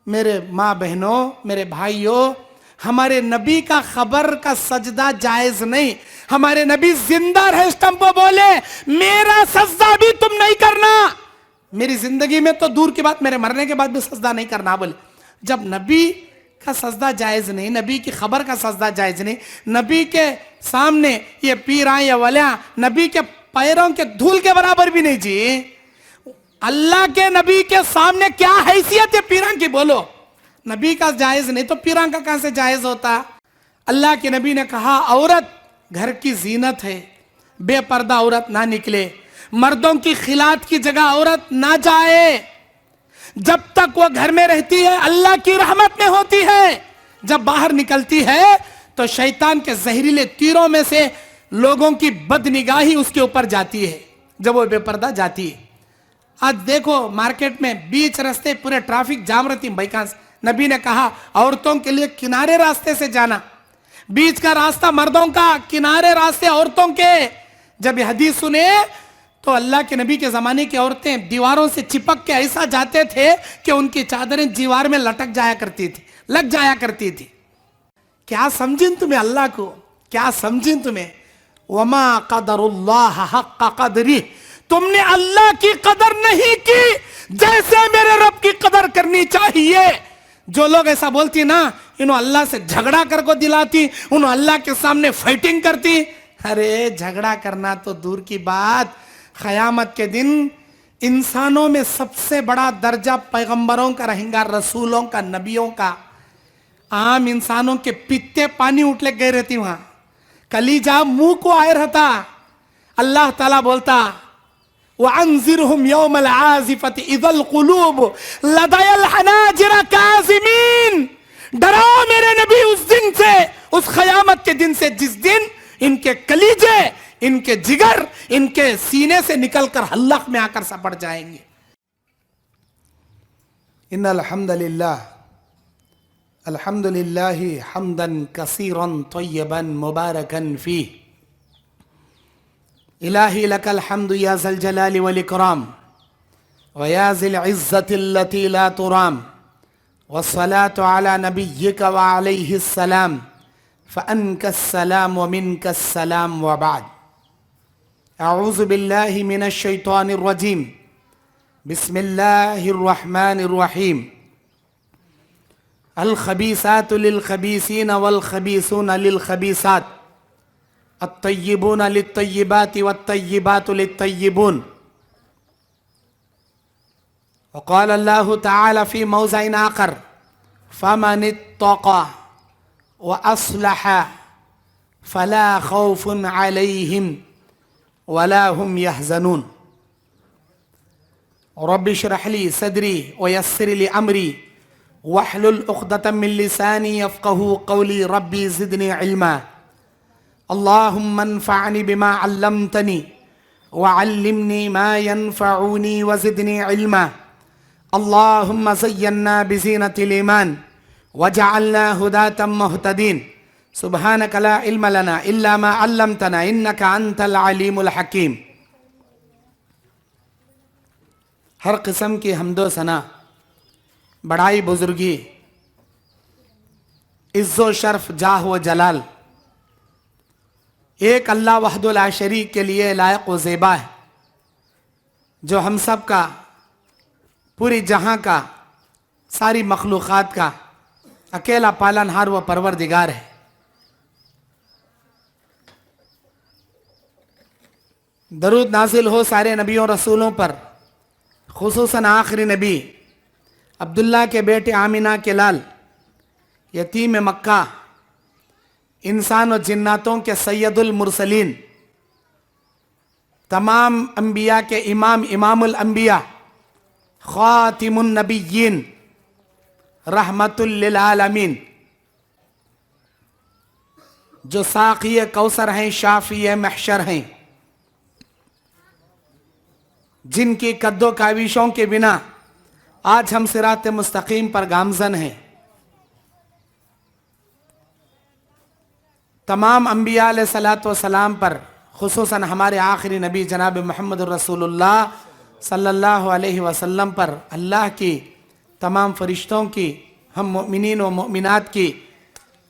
मेरे माँ बहनों, मेरे भाइयों, हमारे नबी का खबर का सजदा जायज नहीं। हमारे नबी जिंदा रहे स्टंप पे बोले मेरा सजदा भी तुम नहीं करना, मेरी जिंदगी में तो दूर की बात, मेरे मरने के बाद भी सजदा नहीं करना। बोले जब नबी का सजदा जायज नहीं, नबी की खबर का सजदा जायज नहीं, नबी के सामने ये पीरा या वलिया नबी के पैरों के धूल के बराबर भी नहीं जी। अल्लाह के नबी के सामने क्या हैसियत है पीरा की, बोलो। नबी का जायज नहीं तो पीरा का कहां से जायज होता। अल्लाह के नबी ने कहा औरत घर की जीनत है, बेपर्दा औरत ना निकले, मर्दों की खिलात की जगह औरत ना जाए। जब तक वो घर में रहती है अल्लाह की रहमत में होती है, जब बाहर निकलती है तो शैतान के जहरीले तीरों में से लोगों की बदनिगाही उसके ऊपर जाती है जब वो बेपर्दा जाती है। आज देखो मार्केट में बीच रास्ते पूरे ट्रैफिक जाम रहती बाइकांस। नबी ने कहा औरतों के लिए किनारे रास्ते से जाना, बीच का रास्ता मर्दों का, किनारे रास्ते औरतों के। जब ये हदीस सुने तो अल्लाह के नबी के जमाने की औरतें दीवारों से चिपक के ऐसा जाते थे कि उनकी चादरें दीवार में लटक जाया करती थी, लग जाया करती थी। क्या समझें तुम्हें अल्लाह को, क्या समझें तुम्हें। वमा कदरुल्लाह हक़्क़ क़द्रिही, तुमने अल्लाह की कदर नहीं की जैसे मेरे रब की कदर करनी चाहिए। जो लोग ऐसा बोलती ना, इन्हों अल्लाह से झगड़ा कर को दिलाती, उन्होंने अल्लाह के सामने फाइटिंग करती। अरे झगड़ा करना तो दूर की बात, क़यामत के दिन इंसानों में सबसे बड़ा दर्जा पैगंबरों का रहेगा, रसूलों का, नबियों का। आम इंसानों के पित्ते पानी उठले गए रहती, वहां कलीजा मुंह को आए रहता। अल्लाह ताला बोलता वअन्ज़िरहुम यौमल आज़िफ़ति इज़ल क़ुलूब लदयल हनाजिर काज़िमीन, डराओ मेरे नबी उस दिन से, उस क़यामत के दिन से जिस दिन इनके कलीजे, इनके जिगर, इनके सीने से निकलकर हल्क में आकर सपड़ जाएंगे। इन्नल हम्दुलिल्लाह, अल्हम्दुलिल्लाहि हम्दन कसीरन तय्यबन मुबारकन फीह। इलाही लकल हम्दु या ज़ल जलाली वल इकराम व या ज़िल इज़्ज़ति अल्लती ला तुराम वस्सलातु अला नबिय्यिका व अलैहिस सलाम फ़अन्कस सलाम व मिनकस सलाम व बाद। अऊज़ु बिल्लाहि मिनश शैतानिर रजीम, बिस्मिल्लाहिर रहमानिर रहीम। अल खबीसातु लिल खबीसीन वल खबीसून लिल खबीसात, अत्तय्यिबून लित्तय्यिबाति वत्तय्यिबातु लित्तय्यिबून। वक़ाल अल्लाहु तआला फ़ी मौज़िइन आख़र फ़मन इत्तक़ा व अस्लह फ़ला ख़ौफ़ुन अलैहिम वला हुम यहज़नून। रब्बि इश्रह ली सदरी व यस्सिर ली अमरी वहलुल उक़दतम मिन लिसानी यफ़क़हू क़ौली रब्बी ज़िदनी इल्मा। अल्लाहुम्मा अन्फ़अनी बिमा अल्लमतनी व अल्लिमनी मा यनफ़अनी व ज़िदनी इल्मा। अल्लाहुम्मा ज़य्यन्ना बिज़ीनतिल ईमान वजअलना हुदातम मुहतदीन। सुब्हानक ला इल्म लना इल्ला मा अल्लमतना इन्नका अंतल अलीमुल हकीम। हर किस्म की हम्दो सना, बड़ाई बुजुर्गी, इज्जो शर्फ, जाह व जलाल एक अल्लाह वहदुल ला शरीक के लिए लायक व ज़ेबा है, जो हम सब का, पूरी जहां का, सारी मखलूक़ात का अकेला पालनहार व परवरदिगार है। दरूद नाजिल हो सारे नबियों रसूलों पर, खुसूसन आखिरी नबी अब्दुल्ला के बेटे आमिना के लाल, यतीम मक्का, इंसान और जिन्नातों के सैयदुल मुरसलीन, तमाम अंबिया के इमाम, इमामुल अंबिया, खातिमुन नबिय्यीन, रहमतुल लिल आलमीन, जो साक़ी कौसर हैं, शाफ़ी महशर हैं, जिनकी कद्दो काविशों के बिना आज हम सिरात मुस्तकीम पर गामजन हैं। तमाम अंबिया अलैहिस्सलातु वस्सलाम पर, खुसूसन हमारे आखिरी नबी जनाब मोहम्मद रसूलुल्लाह सल्लल्लाहु अलैहि वसल्लम पर अल्लाह की तमाम फरिश्तों की, हम मोमिनीन व मोमिनात की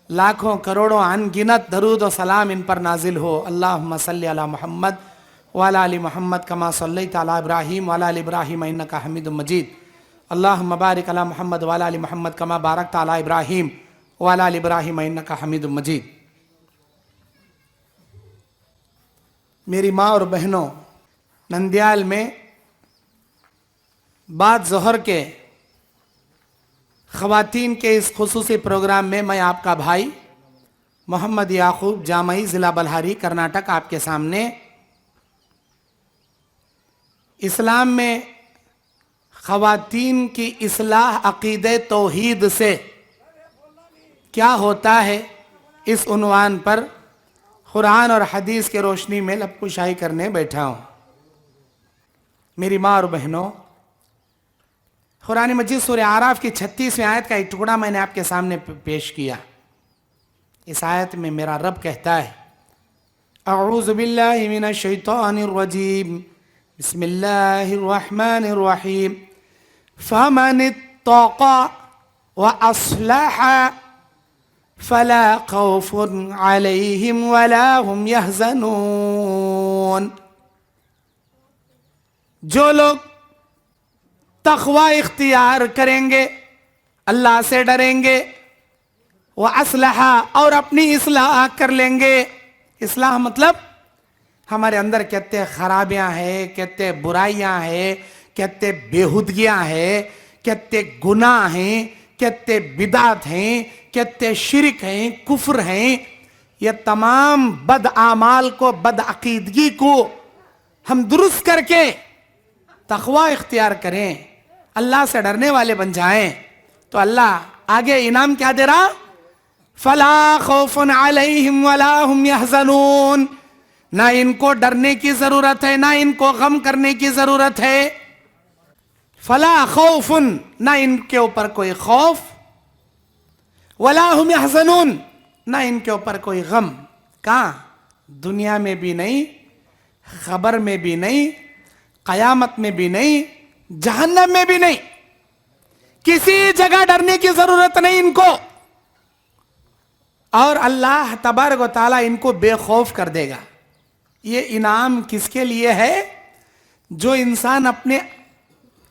लाखों करोड़ों अनगिनत दरूद व सलाम इन पर नाजिल हो। अल्लाहुम्मा सल्ली अला मुहम्मद व अला आलि मुहम्मद कमा सल्लैता अला इब्राहीम व अला आलि इब्राहीम इन्नका हमीदुम मजीद। अल्लाहुम्मा बारिक अला मुहम्मद व अला आलि मुहम्मद कमा बारकता अला इब्राहीम व अला आलि इब्राहीम इन्नका हमीदुम मजीद। मेरी माँ और बहनों, नंदियाल में बाद ज़ोहर के ख़वातीन के इस खुसूसी प्रोग्राम में मैं आपका भाई मोहम्मद याकूब जामई, ज़िला बल्हारी, कर्नाटक, आपके सामने इस्लाम में ख़वातीन की इस्लाह अक़ीदे तौहीद से क्या होता है, इस उन्वान पर कुरान और हदीस के रोशनी में लबकुशाई करने बैठा हूँ। मेरी माँ और बहनों, कुरान मजीद सूरह आराफ की 36वीं आयत का एक टुकड़ा मैंने आपके सामने पेश किया। इस आयत में मेरा रब कहता है, अऊज़ु बिल्लाहि मिनश शैतानिर रजीम, बिस्मिल्लाहिर रहमानिर रहीम, फमन इत्तक़ा व अस्लह फला खौफुन अलैहिम वला हुम यहज़नून। जो लोग तक़वा इख्तियार करेंगे, अल्लाह से डरेंगे, व अस्लहा, और अपनी इस्लाह कर लेंगे। इस्लाह मतलब हमारे अंदर कितने खराबियां हैं, कितने बुराइयां हैं, कितने बेहुदगियां हैं, कितने गुनाह हैं, कितने बिदात हैं, कितने शिरक हैं, कुफ्र हैं। ये तमाम बद आमाल को, बद अकीदगी को हम दुरुस्त करके तक़वा इख्तियार करें, अल्लाह से डरने वाले बन जाएं, तो अल्लाह आगे इनाम क्या दे रहा, फला खौफुन अलैहिम वला हुम यहज़नून। ना इनको डरने की जरूरत है, ना इनको गम करने की जरूरत है। फला खौफुन, ना इनके ऊपर कोई खौफ, वला हुम यहज़नून, ना इनके ऊपर कोई गम। कहाँ? दुनिया में भी नहीं, खबर में भी नहीं, कयामत में भी नहीं, जहन्नम में भी नहीं। किसी जगह डरने की जरूरत नहीं इनको। और अल्लाह तबारक व तआला इनको बेखौफ कर देगा। ये इनाम किसके लिए है? जो इंसान अपने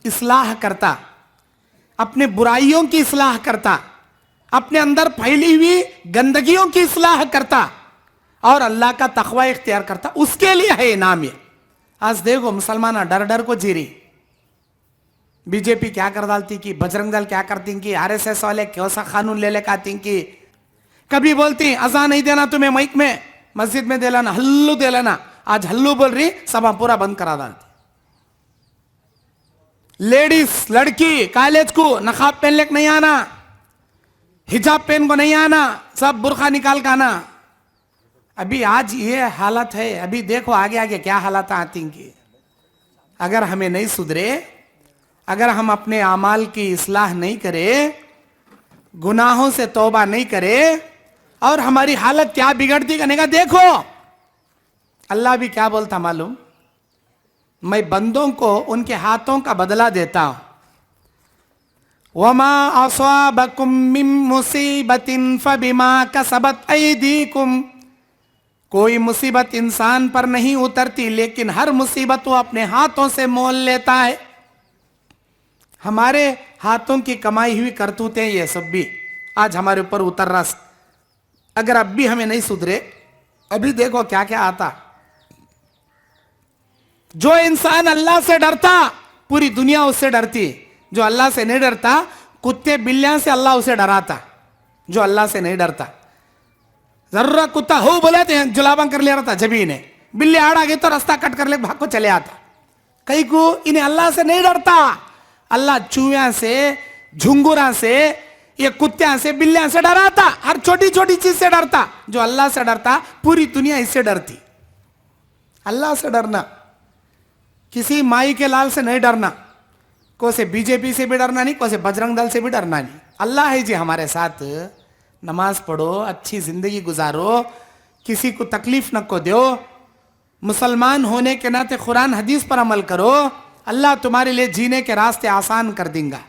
इस्लाह करता, अपने बुराइयों की इस्लाह करता, अपने अंदर फैली हुई गंदगियों की इस्लाह करता और अल्लाह का तक़वा इख्तियार करता, उसके लिए है इनाम ये। आज देखो मुसलमान डर डर को जी रही। बीजेपी क्या कर डालती कि, बजरंग दल क्या करती कि, आरएसएस वाले कैसा कानून ले लेकर आती कि, कभी बोलती अज़ान नहीं देना तुम्हें माइक में, मस्जिद में दे लेना, हल्लू दे लेना। आज हल्लू बोल रही, सभा पूरा बंद करा डालती। लेडीज, लड़की कॉलेज को नकाब पहन लेकर नहीं आना, हिजाब पहन को नहीं आना, सब बुरखा निकाल कर आना। अभी आज ये हालत है, अभी देखो आगे आगे क्या हालत आती कि। अगर हमें नहीं सुधरे, अगर हम अपने आमाल की इस्लाह नहीं करें, गुनाहों से तौबा नहीं करें, और हमारी हालत क्या बिगड़ती करने का देखो। अल्लाह भी क्या बोलता मालूम, मैं बंदों को उनके हाथों का बदला देता हूं। वमा असाबकुम मिन मुसीबतिन फबिमा कसबत ऐदीकुम। कोई मुसीबत इंसान पर नहीं उतरती, लेकिन हर मुसीबत वो अपने हाथों से मोल लेता है। हमारे हाथों की कमाई हुई करतूतें ये सब भी आज हमारे ऊपर उतर रहा। अगर अब भी हमें नहीं सुधरे, अभी देखो क्या क्या आता। जो इंसान अल्लाह से डरता, पूरी दुनिया उससे डरती। जो अल्लाह से नहीं डरता, कुत्ते बिल्लियां से अल्लाह उसे डराता। जो अल्लाह से नहीं डरता, जरूर कुत्ता हो बोले थे जुलाबा कर ले रहा था, जबी ने बिल्ली आड़ आ गई तो रास्ता कट कर ले भाग को चले आता। कई को इन्हें अल्लाह से नहीं डरता। अल्लाह चूहिया से, झुंगुरा से, ये कुत्तियां से, बिल्लियां से डराता, हर छोटी छोटी चीज से डरता। जो अल्लाह से डरता, पूरी दुनिया इससे डरती। अल्लाह से डरना, किसी माई के लाल से नहीं डरना, को से बीजेपी से भी डरना नहीं, को से बजरंग दल से भी डरना नहीं। अल्लाह है जी हमारे साथ। नमाज पढ़ो, अच्छी जिंदगी गुजारो, किसी को तकलीफ न को दो, मुसलमान होने के नाते कुरान हदीस पर अमल करो, अल्लाह तुम्हारे लिए जीने के रास्ते आसान कर देगा।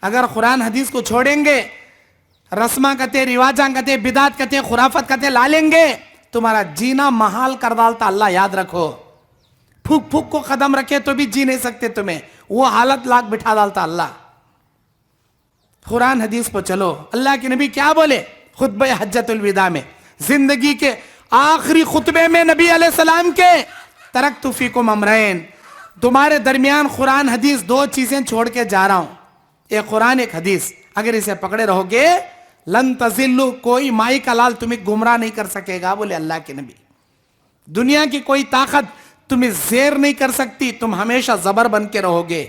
अगर कुरान हदीस को छोड़ेंगे, रस्मा कते, रिवाजा कते, बिदात कते, खुराफत कते ला लेंगे, तुम्हारा जीना महाल कर डालता अल्लाह, याद रखो। फूक फूक को कदम रखे तो भी जी नहीं सकते तुम्हें, वो हालत लाख बिठा डालता अल्लाह। कुरान हदीस पर चलो। अल्लाह के नबी क्या बोले खुतबे हज्जतुल विदा में, जिंदगी के आखिरी खुतबे में नबी अलैहिस्सलाम के, तरक्तु फीकुम अमरैन, तुम्हारे दरमियान कुरान हदीस दो चीजें छोड़ के जा रहा हूं, एक कुरान एक हदीस, अगर इसे पकड़े रहोगे लन तजिल्लु, कोई माई का लाल तुम्हें गुमराह नहीं कर सकेगा, बोले अल्लाह के नबी। दुनिया की कोई ताकत तुम्हें जेर नहीं कर सकती, तुम हमेशा जबर बन के रहोगे,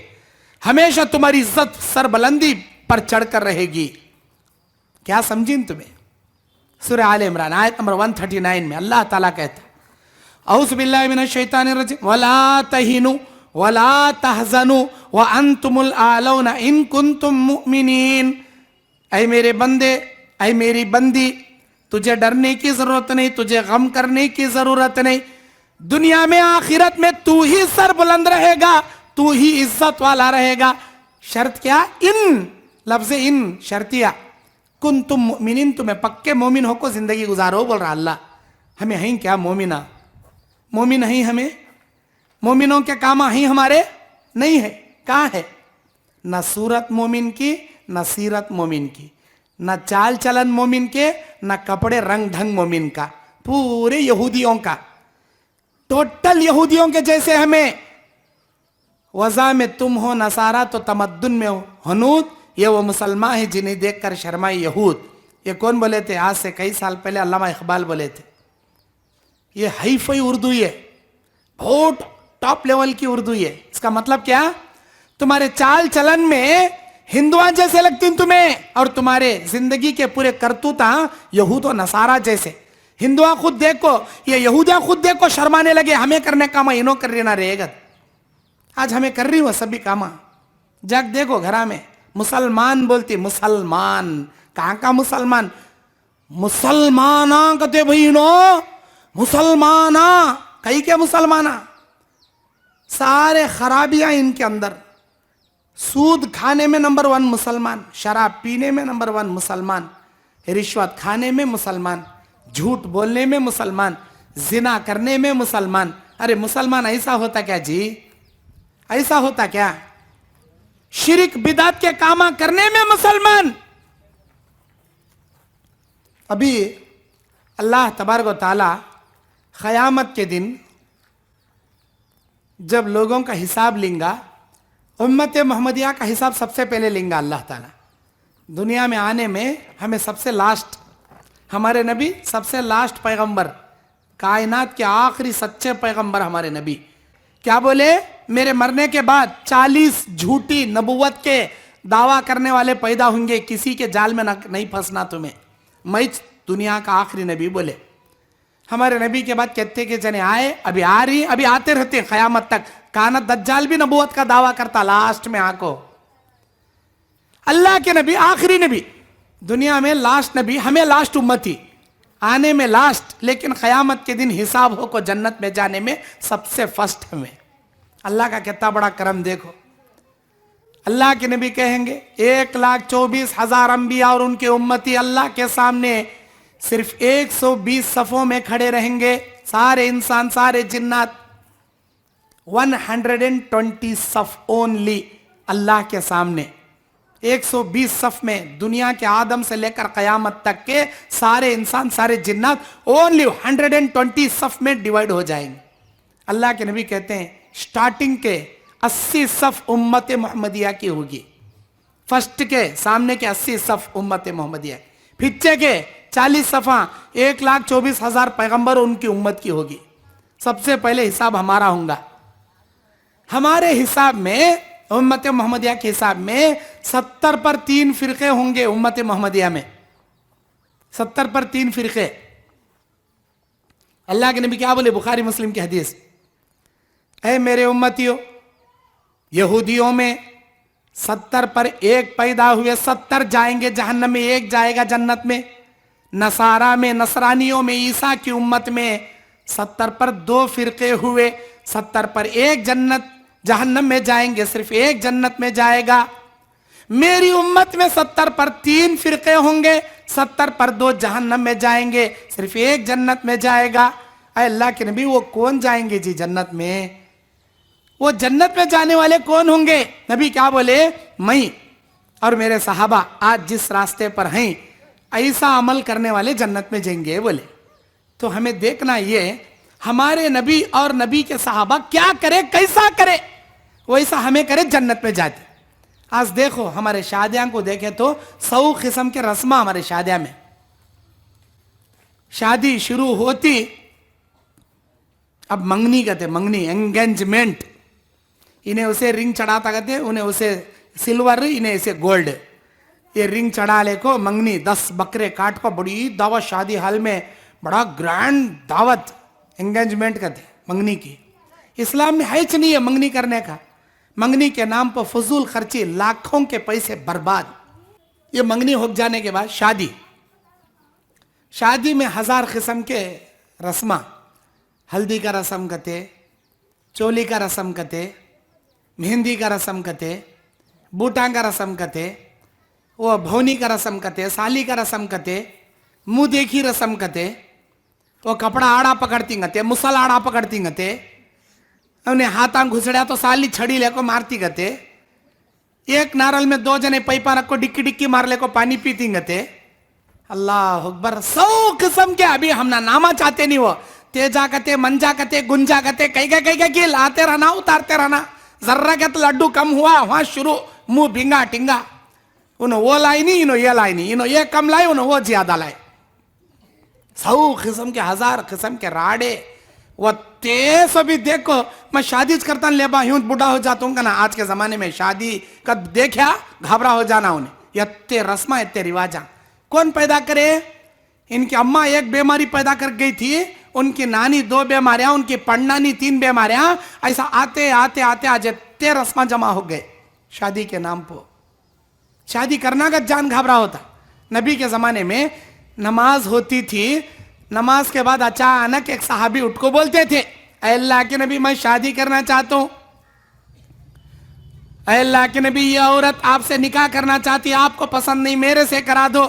हमेशा तुम्हारी इज्जत सरबुलंदी पर चढ़कर रहेगी। क्या समझीन तुम्हें? सूरह आले इमरान आयत नंबर 139 में अल्लाह ताला कहता, औज़ु बिल्लाहि मिनश शैतानिर रजीम, वला तहिनु वला तहजनु व अंतुमुल आलौना इन कुंतुम मुमिनीन। ऐ मेरे बंदे, ऐ मेरी बंदी, तुझे डरने की जरूरत नहीं, तुझे गम करने की जरूरत नहीं। दुनिया में आखिरत में तू ही सर बुलंद रहेगा, तू ही इज्जत वाला रहेगा। शर्त क्या? इन, लफ्ज़ इन शर्तिया, कुन तुम मोमिनीन, तुम्हें पक्के मोमिन होकर जिंदगी गुजारो, बोल रहा अल्लाह। हमें हैं क्या मोमिना? मोमिन हैं हमें? मोमिनों के काम हैं हमारे? नहीं है। कहाँ है? न सूरत मोमिन की, न सीरत मोमिन की, न चाल चलन मोमिन के, न कपड़े रंग ढंग मोमिन का, पूरे यहूदियों का, टोटल यहूदियों के जैसे हमें। वज़ा में तुम हो नसारा तो तमद्दुन में हो हनूद, ये वो मुसलमान है जिन्हें देखकर शर्माए यहूद। ये कौन बोले थे? आज से कई साल पहले अल्लामा इकबाल बोले थे। ये हाई-फाई उर्दू है, बहुत टॉप लेवल की उर्दू है। इसका मतलब क्या? तुम्हारे चाल चलन में हिंदुआ जैसे लगती तुम्हें, और तुम्हारे जिंदगी के पूरे करतूता यहूद और नसारा जैसे। हिंदुआ खुद देखो, ये यहूदिया खुद देखो शर्माने लगे, हमें करने काम इनो कर रही ना रहेगा। आज हमें कर रही हो सभी काम, जग देखो घरा में मुसलमान बोलती, मुसलमान कहाँ का मुसलमान? मुसलमाना कहते भाई नो, मुसलमाना कहीं के मुसलमाना? सारे खराबियां इनके अंदर। सूद खाने में नंबर 1 मुसलमान, शराब पीने में नंबर 1 मुसलमान, रिश्वत खाने में मुसलमान, झूठ बोलने में मुसलमान, जिना करने में मुसलमान। अरे मुसलमान ऐसा होता क्या जी? ऐसा होता क्या? शिरक बिदात के कामा करने में मुसलमान। अभी अल्लाह तबारक व तआला क़यामत के दिन जब लोगों का हिसाब लेंगा, उम्मत मोहम्मदिया का हिसाब सबसे पहले लेंगा अल्लाह ताला। दुनिया में आने में हमें सबसे लास्ट, हमारे नबी सबसे लास्ट पैगंबर, कायनात के आखिरी सच्चे पैगंबर हमारे नबी क्या बोले? मेरे मरने के बाद 40 झूठी नबुवत के दावा करने वाले पैदा होंगे, किसी के जाल में नहीं फंसना तुम्हें, मैं दुनिया का आखिरी नबी बोले। हमारे नबी के बाद कहते के जने आए, अभी आ रही, अभी आते रहते क़यामत तक। काना दज्जाल भी नबुवत का दावा करता, लास्ट में आको। अल्लाह के नबी आखिरी नबी, दुनिया में लास्ट नबी, हमें लास्ट उम्मती, आने में लास्ट, लेकिन क़यामत के दिन हिसाब हो को जन्नत में जाने में सबसे फर्स्ट हमें। अल्लाह का कितना बड़ा करम देखो। अल्लाह के नबी कहेंगे 1,24,000 अंबिया और उनके उम्मती अल्लाह के सामने सिर्फ 120 सफ़ों में खड़े रहेंगे। सारे इंसान, सारे जिन्नात, 120 सफ़ ओनली अल्लाह के सामने। 120 सफ़ में दुनिया के आदम से लेकर क़यामत तक के सारे इंसान, सारे जिन्नात ओनली 120 सफ़ में डिवाइड हो जाएंगे। अल्लाह के नबी कहते हैं स्टार्टिंग के 80 सफ़ उम्मत मोहम्मदिया की होगी। फर्स्ट के सामने के 80 सफ़ उम्मत मोहम्मदिया, पीछे के 40 सफ़ा 1,24,000 पैगंबर उनकी उम्मत की होगी। सबसे पहले हिसाब हमारा होगा। हमारे हिसाब में, उम्मत मोहम्मदिया के हिसाब में 70 पर 3 फ़िरक़े होंगे। उम्मत मोहम्मदिया में 70 पर 3 फ़िरक़े। अल्लाह के नबी क्या बोले? बुखारी मुस्लिम की हदीस, ऐ मेरे उम्मतियों, यहूदियों में 70 पर 1 पैदा हुए, 70 जाएंगे जहन्नम में, 1 जाएगा जन्नत में। नसारा में, नसरानियों में, ईसा की उम्मत में 70 पर 2 फ़िरक़े हुए, 70 पर 1 जन्नत जहन्नम में जाएंगे, सिर्फ 1 जन्नत में जाएगा। मेरी उम्मत में 70 पर 3 फिरके होंगे, 70 पर 2 जहन्नम में जाएंगे, सिर्फ एक जन्नत में जाएगा। अरे अल्लाह के नबी, वो कौन जाएंगे जी जन्नत में? वो जन्नत में जाने वाले कौन होंगे? नबी क्या बोले? मैं और मेरे सहाबा आज जिस रास्ते पर हैं, ऐसा अमल करने वाले जन्नत में जाएंगे बोले। तो हमें देखना ये, हमारे नबी और नबी के सहाबा क्या करे, कैसा करे, वैसा हमें करे, जन्नत में जाते। आज देखो हमारे शादियां को देखे तो 100 किस्म के रस्मा हमारे शादियां में। शादी शुरू होती, अब मंगनी कहते, मंगनी एंगेजमेंट, इन्हें उसे रिंग चढ़ाता कहते, उन्हें उसे सिल्वर, इन्हें इसे गोल्ड। ये रिंग चढ़ा ले को मंगनी, 10 बकरे काट को बड़ी दावत, शादी हाल में बड़ा ग्रैंड दावत, एंगेजमेंट कहते मंगनी की। इस्लाम में है नहीं है मंगनी करने का। मंगनी के नाम पर फजूल खर्ची, लाखों के पैसे बर्बाद। ये मंगनी हो जाने के बाद शादी, शादी में 1000 किस्म के रस्मा, हल्दी का रस्म कहते, चोली का रस्म कहते, मेहंदी का रस्म कहते, बूटा का रस्म कहते, वो भौनी का रस्म कहते, साली का रस्म कहते, मुंह देखी रस्म कहते, वो कपड़ा आड़ा पकड़ती कहते, मुसल आड़ा पकड़ती कहते, उन्हें हाथा घुसड़ा तो साली छड़ी लेको मारती कहते, एक नारल में 2 जने पैपा रखो डिक्की डिक्की मार ले को पानी पीती कहते। अल्लाह अकबर, 100 किस्म के। अभी हम ना नामा चाहते नहीं, वो तेजा कहते, मंजा कहते, गुंजा कहते, कई कई लाते रहना, उतारते रहना। जर्रा के तो लड्डू कम हुआ, वहां शुरू मुंह भिंगा टिंगा, उन्हें वो लाई नहीं, इन्हों ये लाई नहीं, इन्हों ये कम लाई, उन्हों वो ज्यादा लाई। 100 किस्म के, 1000 किस्म के राडे। वो तेज अभी देखो, मैं शादी करता लेबा यूं बूढ़ा हो जाता हूँ ना। आज के जमाने में शादी का देखा घबरा हो जाना उन्हें। इतने रस्मा, इतने रिवाजा कौन पैदा करे? इनकी अम्मा एक बीमारी पैदा कर गई थी, उनकी नानी 2 बीमारियां, उनकी पड़नानी 3 बीमारियां, ऐसा आते आते आते आज इतने रस्मा जमा हो गए शादी के नाम पर। शादी करना का जान घबरा होता। नबी के जमाने में नमाज होती थी, नमाज के बाद अचानक एक सहाबी उठ को बोलते थे, अल्लाह के नबी मैं शादी करना चाहता हूं, अल्लाह के नबी ये औरत आपसे निकाह करना चाहती है, आपको पसंद नहीं, मेरे से करा दो।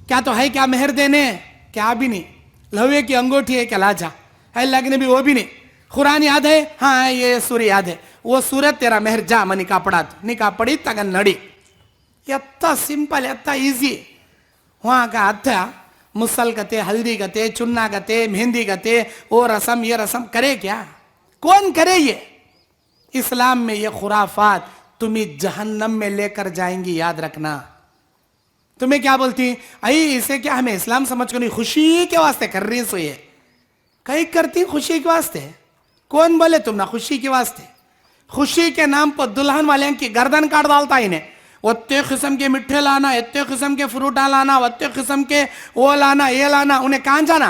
क्या तो है क्या मेहर देने? क्या भी नहीं। लोहे की अंगूठी है क्या लाजा? अल्लाह के नबी वो भी नहीं। कुरान याद है? हाँ ये सूर्य याद है, वो सूरत तेरा मेहर जा, मैं निकाह पढ़ा दो। निकाह पढ़ी तगन नड़ी। इतना सिंपल, इतना इजी। वहां का अच्छा मुसल कहते, हल्दी कहते, चुन्ना कहते, मेहंदी कहते, वो रस्म ये रस्म करे क्या? कौन करे ये? इस्लाम में ये खुराफात तुम्हें जहन्नम में लेकर जाएंगी, याद रखना। तुम्हें क्या बोलती, आई इसे क्या हमें इस्लाम समझ को नहीं, खुशी के वास्ते कर रही सो ये कहीं करती, खुशी के वास्ते। कौन बोले तुम ना खुशी के वास्ते? खुशी के नाम पर दुल्हन वाले की गर्दन काट डालता इन्हें। इतने किस्म के मिठे लाना, इतने किस्म के फ्रूटा लाना, इतने किस्म के वो लाना, ये लाना। उन्हें कहां जाना?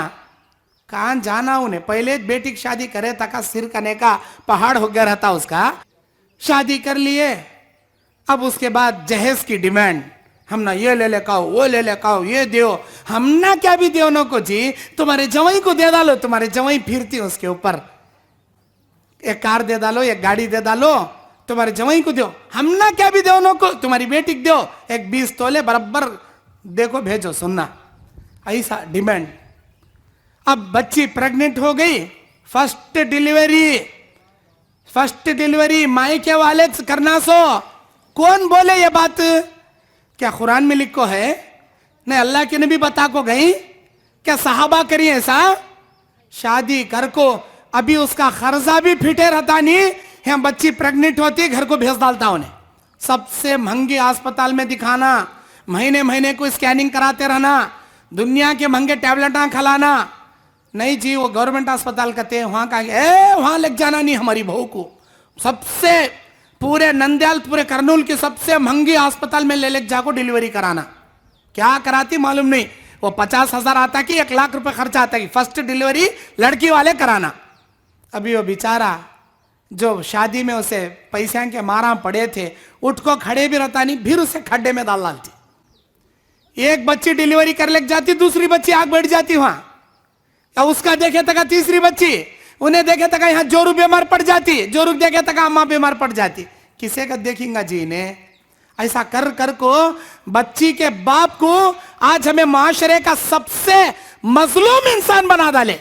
कहां जाना उन्हें? पहले बेटी की शादी करे तक सिर करने का पहाड़ हो गया रहता उसका। शादी कर लिए, अब उसके बाद जहेज की डिमांड, हम ना ये ले ले खाओ, वो ले ले खाओ, ये दो, हम ना क्या भी दो नो को जी, तुम्हारे जवाई को दे डालो, तुम्हारे जवाई फिरती उसके ऊपर, एक कार दे डालो, एक गाड़ी दे डालो, तुम्हारे जवाई को दो, हम ना क्या भी दो नो को, तुम्हारी बेटी को दो, एक 20 तोले बराबर देखो भेजो। सुनना, ऐसा डिमांड। अब बच्ची प्रेग्नेंट हो गई, फर्स्ट डिलीवरी मायके वाले करना सो। कौन बोले ये बात? क्या कुरान में लिखो है? नहीं अल्लाह के नबी बता को गई? क्या सहाबा करी ऐसा? शादी कर को अभी उसका खर्चा भी फिटे रहता नहीं, यहाँ बच्ची प्रेग्नेंट होती घर को भेज डालता उन्हें। सबसे महंगे अस्पताल में दिखाना, महीने महीने को स्कैनिंग कराते रहना, दुनिया के महंगे टैबलेट खिलाना। नहीं जी, वो गवर्नमेंट अस्पताल कहते हैं, वहां का वहां लग जाना नहीं हमारी बहू को। सबसे पूरे नंदयाल, पूरे करनूल के सबसे महंगी अस्पताल में ले जाको डिलीवरी कराना। क्या कराती मालूम नहीं, वो 50,000 आता कि 1 लाख रुपए खर्चा आता कि फर्स्ट डिलीवरी लड़की वाले कराना। अभी वो बेचारा जो शादी में उसे पैसे के मारा पड़े थे, उठ को खड़े भी रहता नहीं, फिर उसे खड्डे में डाल डालती। एक बच्ची डिलीवरी कर ले जाती, दूसरी बच्ची आग बैठ जाती वहां, या उसका देखे तक तीसरी बच्ची, उन्हें देखे तक यहाँ जोरू बीमार पड़ जाती, जोरू देखे तक अम्मा बीमार पड़ जाती। किसे का देखेंगा जी इन्हें? ऐसा कर कर को बच्ची के बाप को आज हमें माशरे का सबसे मजलूम इंसान बना डाले।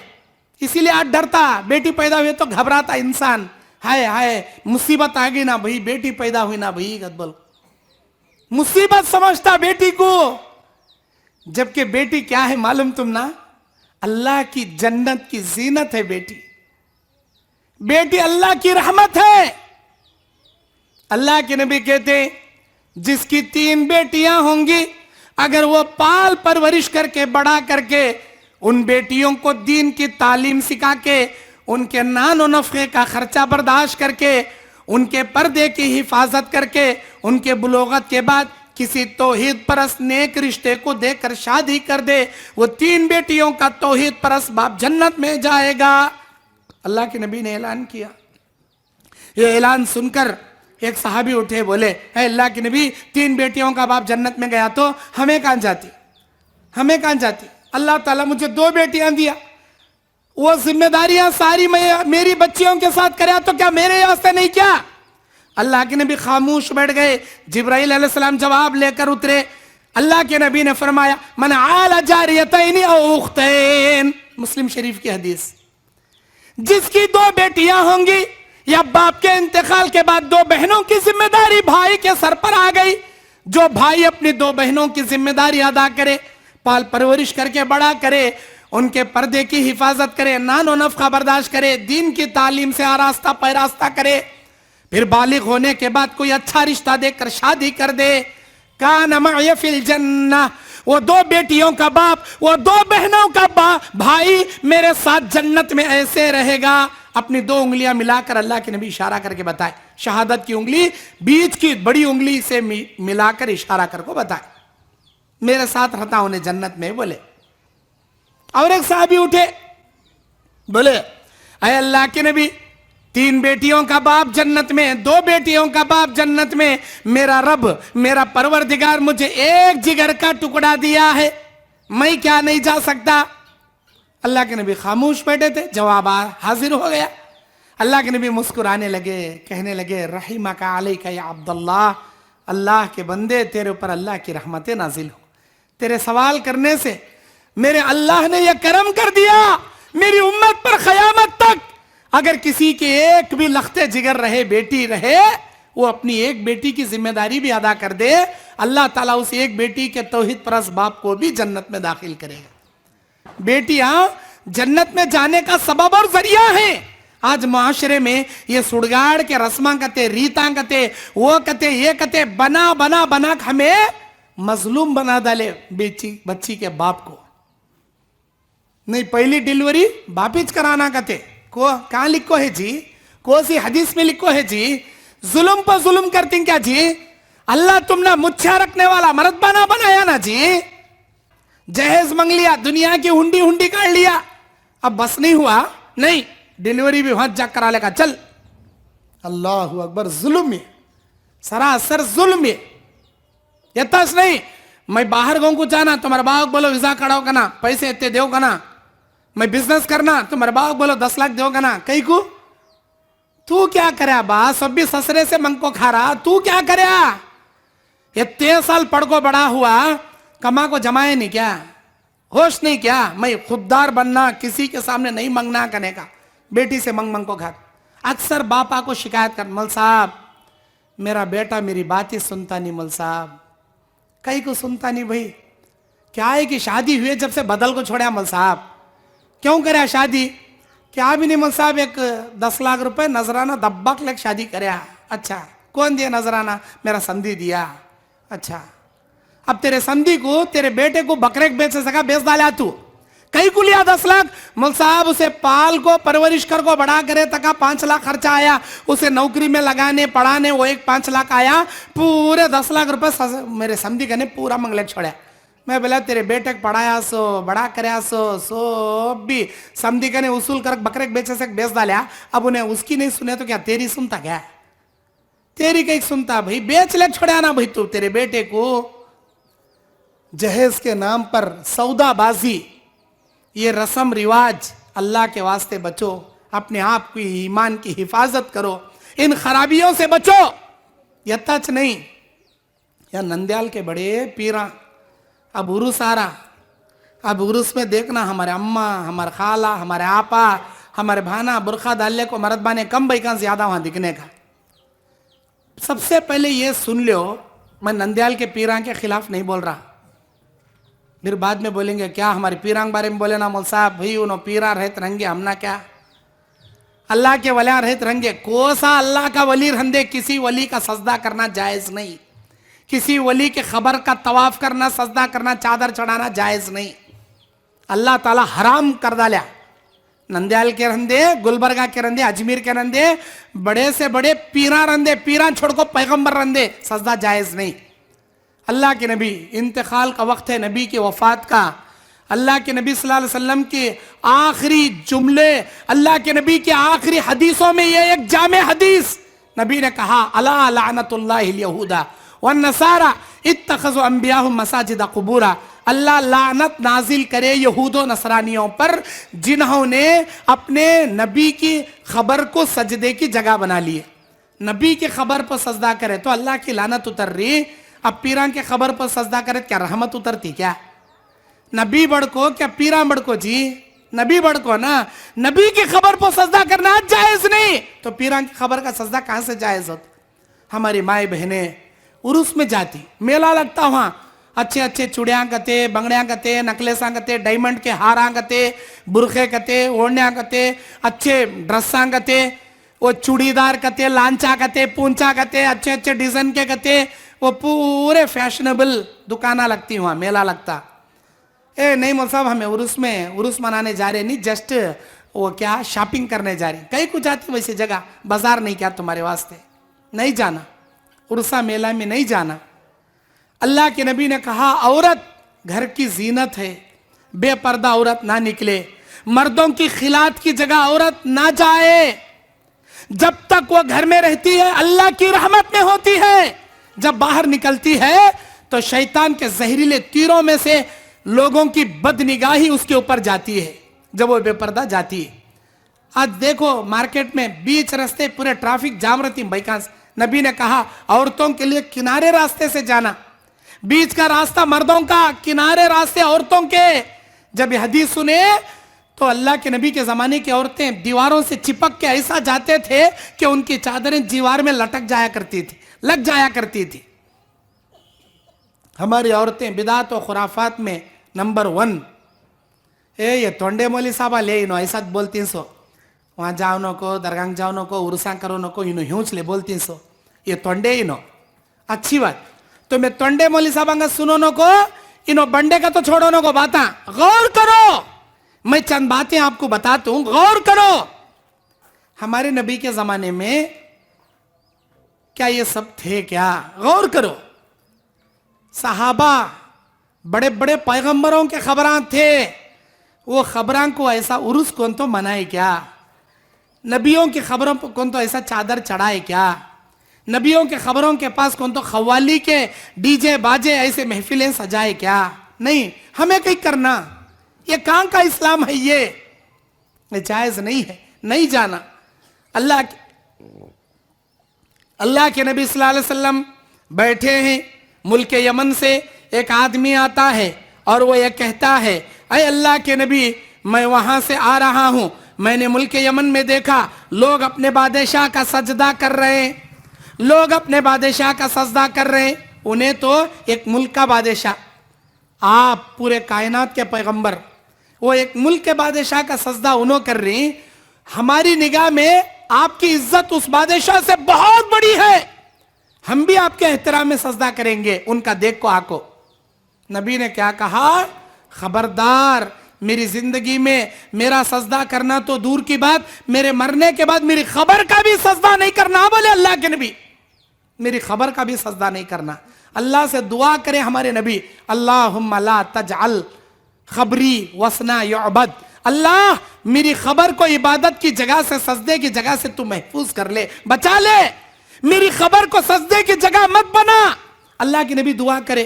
इसीलिए आज डरता, बेटी पैदा हुई तो घबराता इंसान, हाय हाय मुसीबत आ गई ना भाई, बेटी पैदा हुई ना भाई, गदबल मुसीबत समझता बेटी को। जबकि बेटी क्या है मालूम तुम ना, अल्लाह की जन्नत की जीनत है बेटी। बेटी अल्लाह की रहमत है। अल्लाह के नबी कहते जिसकी 3 बेटियां होंगी, अगर वो पाल परवरिश करके बड़ा करके उन बेटियों को दीन की तालीम सिखा के, उनके नान और नफ़े का खर्चा बर्दाश्त करके, उनके पर्दे की हिफाजत करके, उनके बुलोगत के बाद किसी तौहीद परस्त नेक रिश्ते को देकर शादी कर दे, वो 3 बेटियों का तौहीद परस्त बाप जन्नत में जाएगा। अल्लाह के नबी ने ऐलान किया। ये ऐलान सुनकर एक सहाबी उठे, बोले है अल्लाह के नबी, 3 बेटियों का बाप जन्नत में गया तो हमें कहां जाती, हमें कहां जाती। अल्लाह ताला मुझे 2 बेटियां दिया, वो जिम्मेदारियां सारी मेरी बच्चियों के साथ करे तो क्या मेरे वास्ते नहीं क्या? अल्लाह के नबी खामोश बैठ गए। जिब्राइल अलैहिस्सलाम जवाब लेकर उतरे। अल्लाह के नबी ने फरमाया मन आला जारियतैन औ उख्तैन, मुस्लिम शरीफ की हदीस। जिसकी 2 बेटियां होंगी या बाप के इंतकाल के बाद 2 बहनों की जिम्मेदारी भाई के सर पर आ गई, जो भाई अपनी 2 बहनों की जिम्मेदारी अदा करे, पाल परवरिश करके बड़ा करे, उनके पर्दे की हिफाजत करे, नानो नफका बर्दाश्त करे, दीन की तालीम से आरास्ता पैरास्ता करे, फिर बालिग होने के बाद कोई अच्छा रिश्ता देकर शादी कर दे, कान मअय फिल जन्नह, वो 2 बेटियों का बाप, वो 2 बहनों का भाई मेरे साथ जन्नत में ऐसे रहेगा। अपनी 2 उंगलियां मिलाकर अल्लाह के नबी इशारा करके बताए, शहादत की उंगली बीच की बड़ी उंगली से मिलाकर इशारा करके बताए, मेरे साथ रहता उन्हें जन्नत में। बोले और एक साहबी उठे, बोले अय अल्लाह के नबी, 3 बेटियों का बाप जन्नत में, 2 बेटियों का बाप जन्नत में, मेरा रब मेरा परवरदिगार मुझे एक जिगर का टुकड़ा दिया है, मैं क्या नहीं जा सकता? अल्लाह के नबी खामोश बैठे थे, जवाब हाजिर हो गया। अल्लाह के नबी मुस्कुराने लगे, कहने लगे रहीमका अलैका या अब्दुल्लाह, अल्लाह के बंदे तेरे ऊपर अल्लाह की रहमतें नाजिल हो। तेरे सवाल करने से मेरे अल्लाह ने यह करम कर दिया, मेरी उम्मत पर क़यामत तक अगर किसी के एक भी लख्ते जिगर रहे, बेटी रहे, वो अपनी एक बेटी की जिम्मेदारी भी अदा कर दे, अल्लाह ताला उस एक बेटी के तौहीद परस्त बाप को भी जन्नत में दाखिल करेगा। बेटियां जन्नत में जाने का सबब और जरिया है। आज माशरे में ये सुड़गाड़ के रस्मा कते, रीता कते, वो कते, ये कते बना बना बना हमें मजलूम बना डाले बच्ची के बाप को। नहीं पहली डिलीवरी बापिच कराना कते को कहां लिखो है जी, कौन सी हदीस में लिखो है जी? जुल्म पर जुल्म करती क्या जी? अल्लाह तुमने मुच्छा रखने वाला मर्द बनाया ना जी। जहेज मंग लिया, दुनिया की हुंडी हुंडी काट लिया, अब बस नहीं हुआ, नहीं डिलीवरी भी वहां जाकर करा लेगा, चल। अल्लाह अकबर, जुल्म है, सरासर जुल्म है। यताश नहीं मैं बाहर गाँव को जाना, तुम्हारा बाग बोलो वीजा कड़ाओ का ना, पैसे इतने दो का ना, मैं बिजनेस करना, तुम्हारे बाग बोलो 10 लाख दो का ना, कहीं को तू क्या करे बा, सब भी ससरे से मंग को खा रहा, तू क्या करे? इतने साल पढ़ को बड़ा हुआ, कमा को जमाए नहीं क्या, होश नहीं क्या? मैं खुददार बनना, किसी के सामने नहीं मंगना करने का, बेटी से मंग मंग को घर। अक्सर बापा को शिकायत कर, मल साहब मेरा बेटा मेरी बात ही सुनता नहीं, मल साहब कहीं को सुनता नहीं। भाई क्या है कि शादी हुए जब से बदल को छोड़ा मल साहब, क्यों करे शादी? क्या भी नहीं मल साहब, एक 10 लाख रुपए नजराना दब्बक लेक शादी करे। अच्छा कौन दिया नजराना? मेरा संधि दिया। अच्छा अब तेरे संधि को, तेरे बेटे को बकरे बेच सका, बेच डाला तू, कहीं को लिया 10 लाख? मल साहब उसे पाल को परवरिश कर को बड़ा करे तक 5 लाख खर्चा आया, उसे नौकरी में लगाने पढ़ाने वो एक 5 लाख आया, पूरे 10 लाख रुपए मेरे समझी कहने पूरा मंगले छोड़ा। मैं बोला तेरे बेटे को पढ़ाया सो बड़ा कराया सो भी समझी कहने उसूल कर बकरे बेचे से बेच डाला, अब उन्हें उसकी नहीं सुने तो क्या तेरी सुनता? क्या तेरी कहीं सुनता? भाई बेच ले छोड़ा ना भाई तू तेरे बेटे को। जहेज के नाम पर सौदाबाजी, ये रस्म रिवाज, अल्लाह के वास्ते बचो, अपने आप की ईमान की हिफाजत करो, इन खराबियों से बचो। यताच नहीं या नंदयाल के बड़े पीरा, अब उर्स आ रहा, अब उर्स में देखना हमारे अम्मा, हमारे खाला, हमारे आपा, हमारे भाना बुरखा डालने को मर्द बाने कम बैका ज्यादा वहां दिखने का। सबसे पहले ये सुन लो, मैं नंदयाल के पीरां के खिलाफ नहीं बोल रहा। फिर बाद में बोलेंगे क्या हमारे पीरां के बारे में बोले ना मौल साहब, भाई उन्हों पीरा रहते रहेंगे हमना क्या, अल्लाह के वलियां रहते रहेंगे। कोसा अल्लाह का वली रहंदे, किसी वली का सजदा करना जायज नहीं, किसी वली के खबर का तवाफ करना, सजदा करना, चादर चढ़ाना जायज नहीं, अल्लाह ताला हराम कर डाला। नंदयाल के रंदे, गुलबर्गा के रंदे, अजमेर के रंदे, बड़े से बड़े पीरा रंदे, पीरा छोड़ को पैगंबर रंदे, सजदा जायज नहीं। अल्लाह के नबी, इंतकाल का वक्त है नबी की वफात का, अल्लाह के नबी सल्लल्लाहु अलैहि वसल्लम के आखिरी जुमले, अल्लाह के नबी के आखिरी हदीसों में ये एक जामे हदीस नबी ने कहा, अला लानतुल्लाहिल यहूदा वन नसारा इत्तखज़ु अंबियाहुम मसाजिद कुबूरा, अल्लाह लानत नाजिल करे यहूदो नसरानियों पर जिन्होंने अपने नबी की खबर को सजदे की जगह बना लिए। नबी की खबर पर सजदा करे तो अल्लाह की लानत उतर रही, अब पीरा के खबर पर सजदा करे क्या रहमत उतरती क्या? नबी बड़को क्या पीरा बड़को जी, नबी बड़को ना, नबी की खबर पर सजदा करना जायज नहीं, तो पीरा की खबर का सजदा कहां से जायज होता? हमारी माए बहने उर्स में जाती, मेला लगता वहां, अच्छे अच्छे चूड़ियां गते, बंगड़ियां गते, नकलेसा गते, डायमंड के हारा गते, बुरखे गते, ओढ़निया गते, अच्छे ड्रेसा गते, वो चूड़ीदार गते, लांचा गते, पूंचा गते, अच्छे अच्छे डिजाइन के गते, वो पूरे फैशनेबल दुकाना लगती वहां, मेला लगता। ए नहीं मौल साहब हमें उर्स मनाने जा रहे नहीं, जस्ट वो क्या शॉपिंग करने जा रही, कहीं कुछ जाती वैसी जगह, बाजार नहीं क्या तुम्हारे वास्ते, नहीं जाना, उर्सा मेला में नहीं जाना। अल्लाह के नबी ने कहा औरत घर की जीनत है, बेपर्दा औरत ना निकले, मर्दों की खिलात की जगह औरत ना जाए, जब तक वो घर में रहती है अल्लाह की रहमत में होती है, जब बाहर निकलती है तो शैतान के जहरीले तीरों में से लोगों की बदनिगाही उसके ऊपर जाती है जब वो बेपर्दा जाती है। आज देखो मार्केट में बीच रास्ते पूरे ट्रैफिक जाम रहती बाइकांस, नबी ने कहा औरतों के लिए किनारे रास्ते से जाना, बीच का रास्ता मर्दों का, किनारे रास्ते औरतों के। जब ये हदीस सुने तो अल्लाह के नबी के जमाने की औरतें दीवारों से चिपक के ऐसा जाते थे कि उनकी चादरें दीवार में लटक जाया करती थी, लग जाया करती थी। हमारी औरतें बिदात और खुराफात में नंबर 1, ये तोंडे मोली साहबा ले इनो ऐसा बोलती सो, वहां जाओ नो को, दरगाह जाओ नो को, उर्सा करो नो को, इनो ह्यूच ले बोलती सो, ये तोंडे इनो अच्छी बात। तो मैं तोंडे मोली साहबा सुनो नो को, इनो बंडे का तो छोड़ो नो को, बाता गौर करो, मैं चंद बातें आपको बताता हूं, गौर करो। हमारे नबी के जमाने में क्या ये सब थे क्या? गौर करो। सहाबा बड़े बड़े पैगंबरों के खबरां थे, वो खबरां को ऐसा उर्स कौन तो मनाए क्या? नबियों की खबरों पर कौन तो ऐसा चादर चढ़ाए क्या? नबियों के खबरों के पास कौन तो खवाली के डीजे बाजे ऐसे महफिलें सजाए क्या? नहीं, हमें कहीं करना, ये कहां का इस्लाम है? ये जायज नहीं है, नहीं जाना। अल्लाह के नबी सल्लल्लाहु अलैहि वसल्लम बैठे हैं, मुल्क यमन से एक आदमी आता है और वो ये कहता है, अरे अल्लाह के नबी मैं वहां से आ रहा हूं, मैंने मुल्क यमन में देखा लोग अपने बादशाह का सजदा कर रहे हैं, लोग अपने बादशाह का सजदा कर रहे हैं। उन्हें तो एक मुल्क का बादशाह, आप पूरे कायनात के पैगंबर, वो एक मुल्क के बादशाह का सजदा उन्हों कर रही, हमारी निगाह में आपकी इज्जत उस बादशाह से बहुत बड़ी है, हम भी आपके एहतराम में सजदा करेंगे, उनका देख को आको। नबी ने क्या कहा? खबरदार, मेरी जिंदगी में मेरा सजदा करना तो दूर की बात, मेरे मरने के बाद मेरी खबर का भी सजदा नहीं करना। बोले अल्लाह के नबी, मेरी खबर का भी सजदा नहीं करना। अल्लाह से दुआ करें हमारे नबी, अल्लाहुम्मा ला तजअल खबरी वसना युअबद, अल्लाह मेरी खबर को इबादत की जगह से, सजदे की जगह से तू महफूज कर ले, बचा ले, मेरी खबर को सजदे की जगह मत बना। अल्लाह की नबी दुआ करे,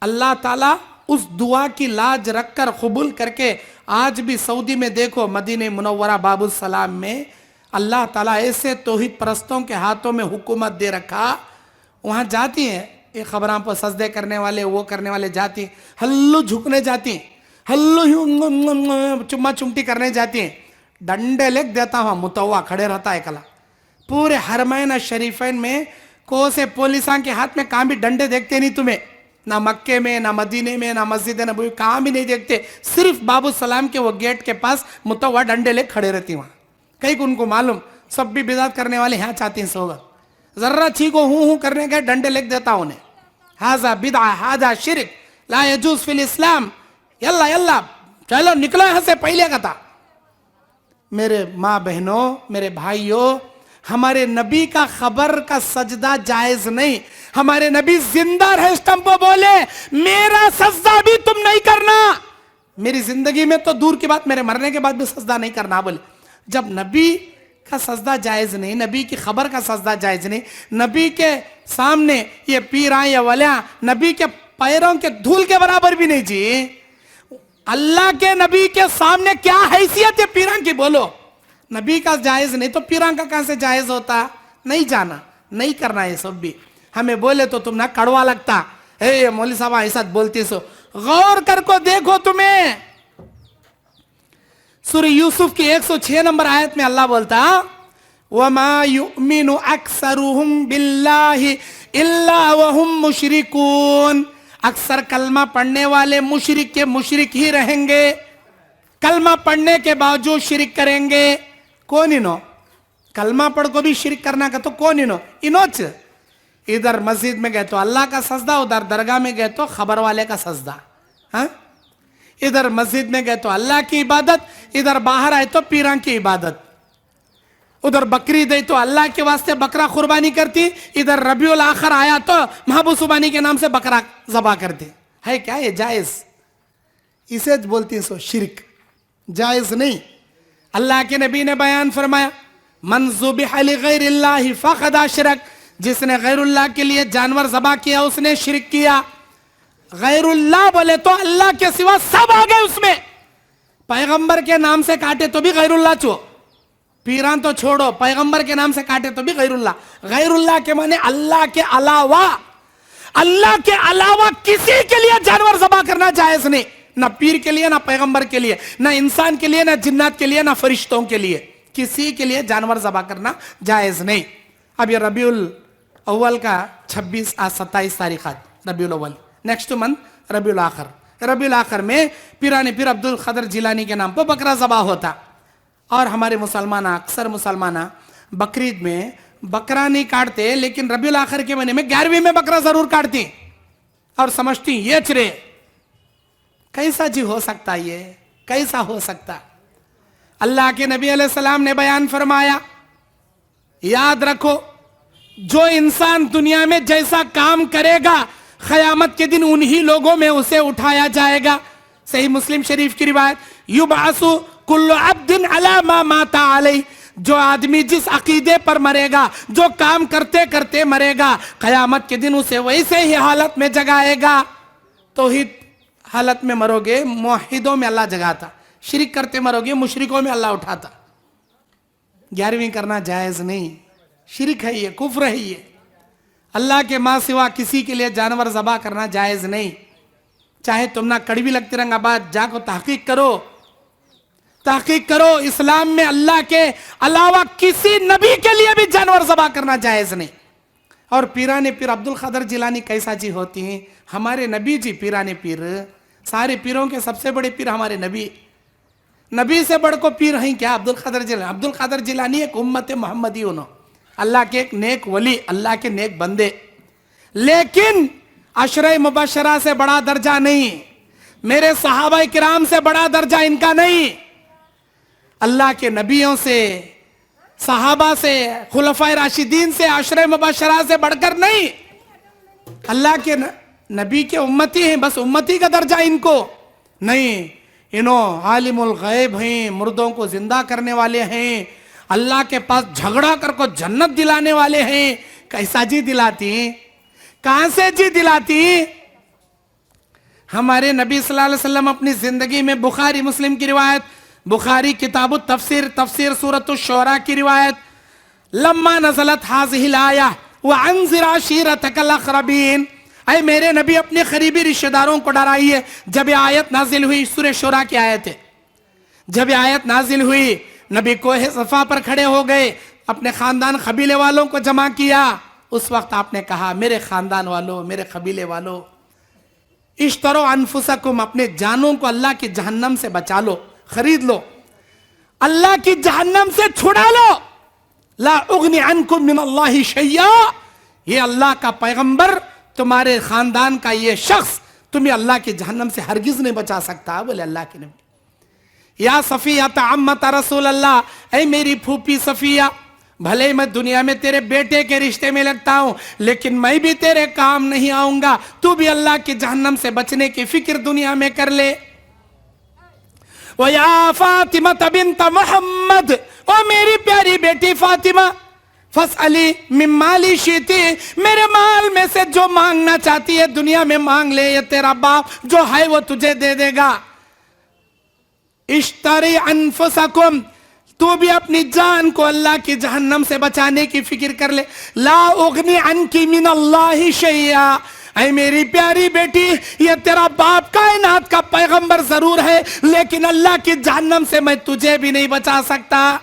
अल्लाह ताला उस दुआ की लाज रखकर कबूल करके, आज भी सऊदी में देखो मदीने मुनव्वरा बाबुल सलाम में अल्लाह ताला ऐसे तौहीद परस्तों के हाथों में हुकूमत दे रखा, वहां जाती हैं ये खबरां पर सजदे करने वाले वो करने वाले जाती, हल्लू झुकने जाती, हल्लू ही चुम्मा चुमटी करने जाती है, डंडे लेक देता हुआ मुतवा खड़े रहता है कला। पूरे हरमैन शरीफैन में को से पुलिसां के हाथ में कहाँ भी डंडे देखते नहीं तुम्हें, ना मक्के में ना मदीने में ना मस्जिद नबवी कहाँ भी नहीं देखते, सिर्फ बाबू सलाम के वो गेट के पास मुतवा डंडे ले खड़े रहती वहाँ। कहीं को उनको मालूम सब भी बिदात करने वाले यहाँ चाहती हैं सोगा, जर्रा छीको हूँ करने के डंडे लेके देता उन्हें। हाजा बिदा हाजा शिरक ला यजूज फिल इस्लाम, यल्ला यल्ला चलो निकलो यहाँ से पहले का था। मेरे माँ बहनों, मेरे भाइयों, हमारे नबी का खबर का सजदा जायज नहीं। हमारे नबी जिंदा रहे स्टंप बोले मेरा सजदा भी तुम नहीं करना। मेरी जिंदगी में तो दूर की बात, मेरे मरने के बाद भी सजदा नहीं करना बोले। जब नबी का सजदा जायज नहीं, नबी की खबर का सजदा जायज नहीं, नबी के सामने ये पीरा या वलिया नबी के पैरों के धूल के बराबर भी नहीं जी। अल्लाह के नबी के सामने क्या हैसियत है पीरां की बोलो। नबी का जायज नहीं तो पीरां का कहां से जायज होता। नहीं जाना, नहीं करना ये सब भी। हमें बोले तो तुम ना कड़वा लगता, हे मौलवी साहब ऐसा बोलती सो, गौर कर को देखो तुम्हें। सूरह यूसुफ की 106 नंबर आयत में अल्लाह बोलता वमा युमिनु अक्सरुहुम बिल्लाहि इल्ला वहुम मुशरिकून। अक्सर कलमा पढ़ने वाले मुशरिक के मुशरिक ही रहेंगे, कलमा पढ़ने के बावजूद शिरिक करेंगे। कौन इनो कलमा पढ़ को भी शिरिक करना का तो कौन इनोच। इधर मस्जिद में गए तो अल्लाह का सजदा, उधर दरगाह में गए तो खबर वाले का सजदा। हाँ, इधर मस्जिद में गए तो अल्लाह की इबादत, इधर बाहर आए तो पीरां की इबादत। उधर बकरी दे तो अल्लाह के वास्ते बकरा कुर्बानी करती, इधर रबीउल आखिर आया तो महबूब सुबानी के नाम से बकरा ज़बा करती। है क्या ये जायज? इसे बोलती सो शिरक, जायज नहीं। अल्लाह के नबी ने बयान फरमाया मन ज़ुबिह लिग़ैरिल्लाहि फ़क़द अशरक। जिसने गैरुल्लाह के लिए जानवर ज़बा किया उसने शिरक किया। गैरुल्लाह बोले तो अल्लाह के सिवा सब आ गए उसमें। पैगंबर के नाम से काटे तो भी गैरुल्लाह छो, पीरान तो छोड़ो, पैगंबर के नाम से काटे तो भी गैरुल्लाह। गैरुल्लाह के माने अल्लाह के अलावा, अल्लाह के अलावा किसी के लिए जानवर ज़बा करना जायज नहीं। ना पीर के लिए, ना पैगंबर के लिए, ना इंसान के लिए, ना जिन्नात के लिए, ना फरिश्तों के लिए, किसी के लिए जानवर ज़बा करना जायज नहीं। अब ये रबीउल अव्वल का 26 आज 27 तारीख आज रबीउल अव्वल, नेक्स्ट मंथ रबीउल आखिर। रबीउल आखिर में पीरानी पीर अब्दुल खदर जिलानी के नाम पर बकरा ज़बा होता। और हमारे मुसलमान, अक्सर मुसलमान बकरीद में बकरा नहीं काटते, लेकिन रबीउल आखिर के महीने में 11वीं में बकरा जरूर काटती और समझती ये चरे। कैसा जी हो सकता, ये कैसा हो सकता? अल्लाह के नबी अलैहिस्सलाम ने बयान फरमाया, याद रखो जो इंसान दुनिया में जैसा काम करेगा क़यामत के दिन उन्हीं लोगों में उसे उठाया जाएगा। सही मुस्लिम शरीफ की रिवायत, युबअसु कुल्लु अब्दिन अला मा माता अलैहि। जो आदमी जिस अकीदे पर मरेगा, जो काम करते करते मरेगा, क़यामत के दिन उसे वैसे ही हालत में जगाएगा। तौहीद हालत में मरोगे, मुवहिदों में अल्लाह जगाता, शिरिक करते मरोगे, मुशरिकों में अल्लाह उठाता। 11वीं करना जायज नहीं, शिरिक है ये, कुफ्र है ये। अल्लाह के माँ सिवा किसी के लिए जानवर ज़बा करना जायज नहीं। चाहे तुम ना कड़वी लगती रंगा बात, जाको तहकीक करो, तहकीक करो। इस्लाम में अल्लाह के अलावा किसी नबी के लिए भी जानवर ज़बा करना जायज नहीं। और पीराने पीर अब्दुल खदर जिलानी कैसा जी होती हैं? हमारे नबी जी पीराने पीर, सारे पीरों के सबसे बड़े पीर हमारे नबी। नबी से बढ़ को पीर हैं क्या? अब्दुल खदर जिलानी। अब्दुल खदर जिलानी एक उम्मत मोहम्मदी, उन्होंने अल्लाह के एक नेक वली, अल्लाह के नेक बंदे, लेकिन अशरे मुबशरा से बड़ा दर्जा नहीं, मेरे सहाबा किराम से बड़ा दर्जा इनका नहीं। अल्लाह के नबियों से, सहाबा से, खुलफाए राशिदीन से, अशरे मुबशरा से बढ़कर नहीं। अल्लाह के नबी के उम्मती हैं, बस उम्मती का दर्जा इनको नहीं। इन्हों आलिमुल गैब हैं, मुर्दों को जिंदा करने वाले हैं, अल्लाह के पास झगड़ा कर को जन्नत दिलाने वाले हैं। कैसा जी दिलाती? कहां से जी दिलाती? हमारे नबी सल्लल्लाहु अलैहि वसल्लम अपनी जिंदगी में, बुखारी मुस्लिम की रिवायत, बुखारी किताबु तफसीर, तफसीर सूरत शुरा की रिवायत, लम्मा नज़लत हाज़िहिल आया व अंज़िर अशीरतकल अक़रबीन, अरे मेरे नबी अपने करीबी रिश्तेदारों को डराइए। जब ये आयत नाजिल हुई, सूरह शूरा की आयत है, जब ये आयत नाजिल हुई, नबी कोहे सफा पर खड़े हो गए, अपने खानदान कबीले वालों को जमा किया। उस वक्त आपने कहा, मेरे खानदान वालों, मेरे कबीले वालों, इश्तरो अनफुसकुम, अपने जानों को अल्लाह की जहन्नम से बचा लो, खरीद लो, अल्लाह की जहन्नम से छुड़ा लो। ला उगनी अनकुम मिन अल्लाहि शैया, ये अल्लाह का पैगंबर, तुम्हारे खानदान का ये शख्स तुम्हें अल्लाह की जहन्नम से हरगिज नहीं बचा सकता। बोले अल्लाह के नबी, या सफिया अम्मत रसूल अल्लाह, ऐ मेरी फूफी सफिया, भले मैं दुनिया में तेरे बेटे के रिश्ते में लगता हूं, लेकिन मैं भी तेरे काम नहीं आऊंगा, तू भी अल्लाह की जहन्नम से बचने की फिक्र दुनिया में कर ले। या फातिमा बिन्त मोहम्मद, ओ मेरी प्यारी बेटी फातिमा, फसअली मिम्माली शीती, मेरे माल में से जो मांगना चाहती है दुनिया में मांग ले, ये तेरा बाप जो है वो तुझे दे देगा। इश्तरी अनफुसकुम, तू भी अपनी जान को अल्लाह की जहन्नम से बचाने की फिक्र कर ले। ला उगनी अनकी मिन अल्लाहि शैया, ऐ मेरी प्यारी बेटी, ये तेरा बाप कायनात का पैगंबर जरूर है, लेकिन अल्लाह की जहन्नम से मैं तुझे भी नहीं बचा सकता।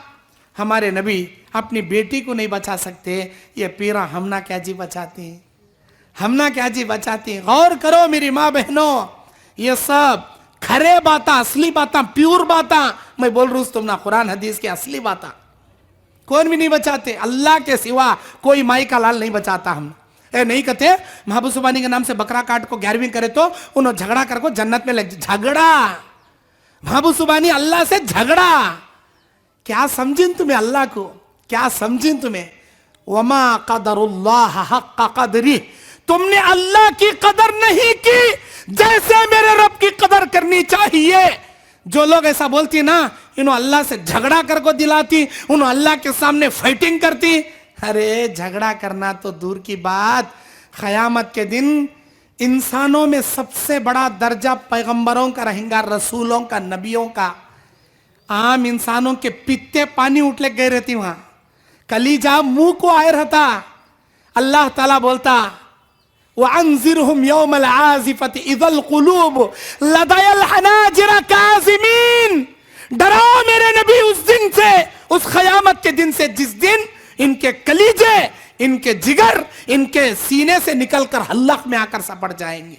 हमारे नबी अपनी बेटी को नहीं बचा सकते, ये पीरा हमना क्या जी बचाते हैं, हमना क्या जी बचाते हैं। गौर करो मेरी माँ बहनों, ये सब खरे बाता, असली बाता, प्योर बाता मैं बोल रहा हूं, तुम ना कुरान हदीस की असली बाता कौन भी नहीं बचाते। अल्लाह के सिवा कोई माई का लाल नहीं बचाता। हम नहीं कहते महबूब सुबानी के नाम से बकरा काट को 11वीं करे तो उन्होंने झगड़ा कर को जन्नत में लग, झगड़ा महबूब सुबानी अल्लाह से झगड़ा। क्या समझिन तुम्हें अल्लाह को, क्या समझिन तुम्हें। वमा कदरुल्लाह हक्का कदरी, तुमने अल्लाह की कदर नहीं की जैसे मेरे रब की कदर करनी चाहिए। जो लोग ऐसा बोलती ना, इन्हों अल्लाह से झगड़ा कर को दिलाती, उन्हों अल्लाह के सामने फाइटिंग करती। अरे झगड़ा करना तो दूर की बात, क़यामत के दिन इंसानों में सबसे बड़ा दर्जा पैगंबरों का रहेगा, रसूलों का, नबियों का। आम इंसानों के पित्ते पानी उठले गए रहती, वहां कलीजा मुंह को आए रहता। अल्लाह ताला बोलता, वअन्ज़िरहुम यौमल आज़िफ़ति इज़ल क़ुलूब लदयल हनाजिर काज़िमीन, डराओ मेरे नबी उस दिन से, उस क़यामत के दिन से जिस दिन इनके कलीजे, इनके जिगर, इनके सीने से निकलकर हल्क में आकर सपट जाएंगे।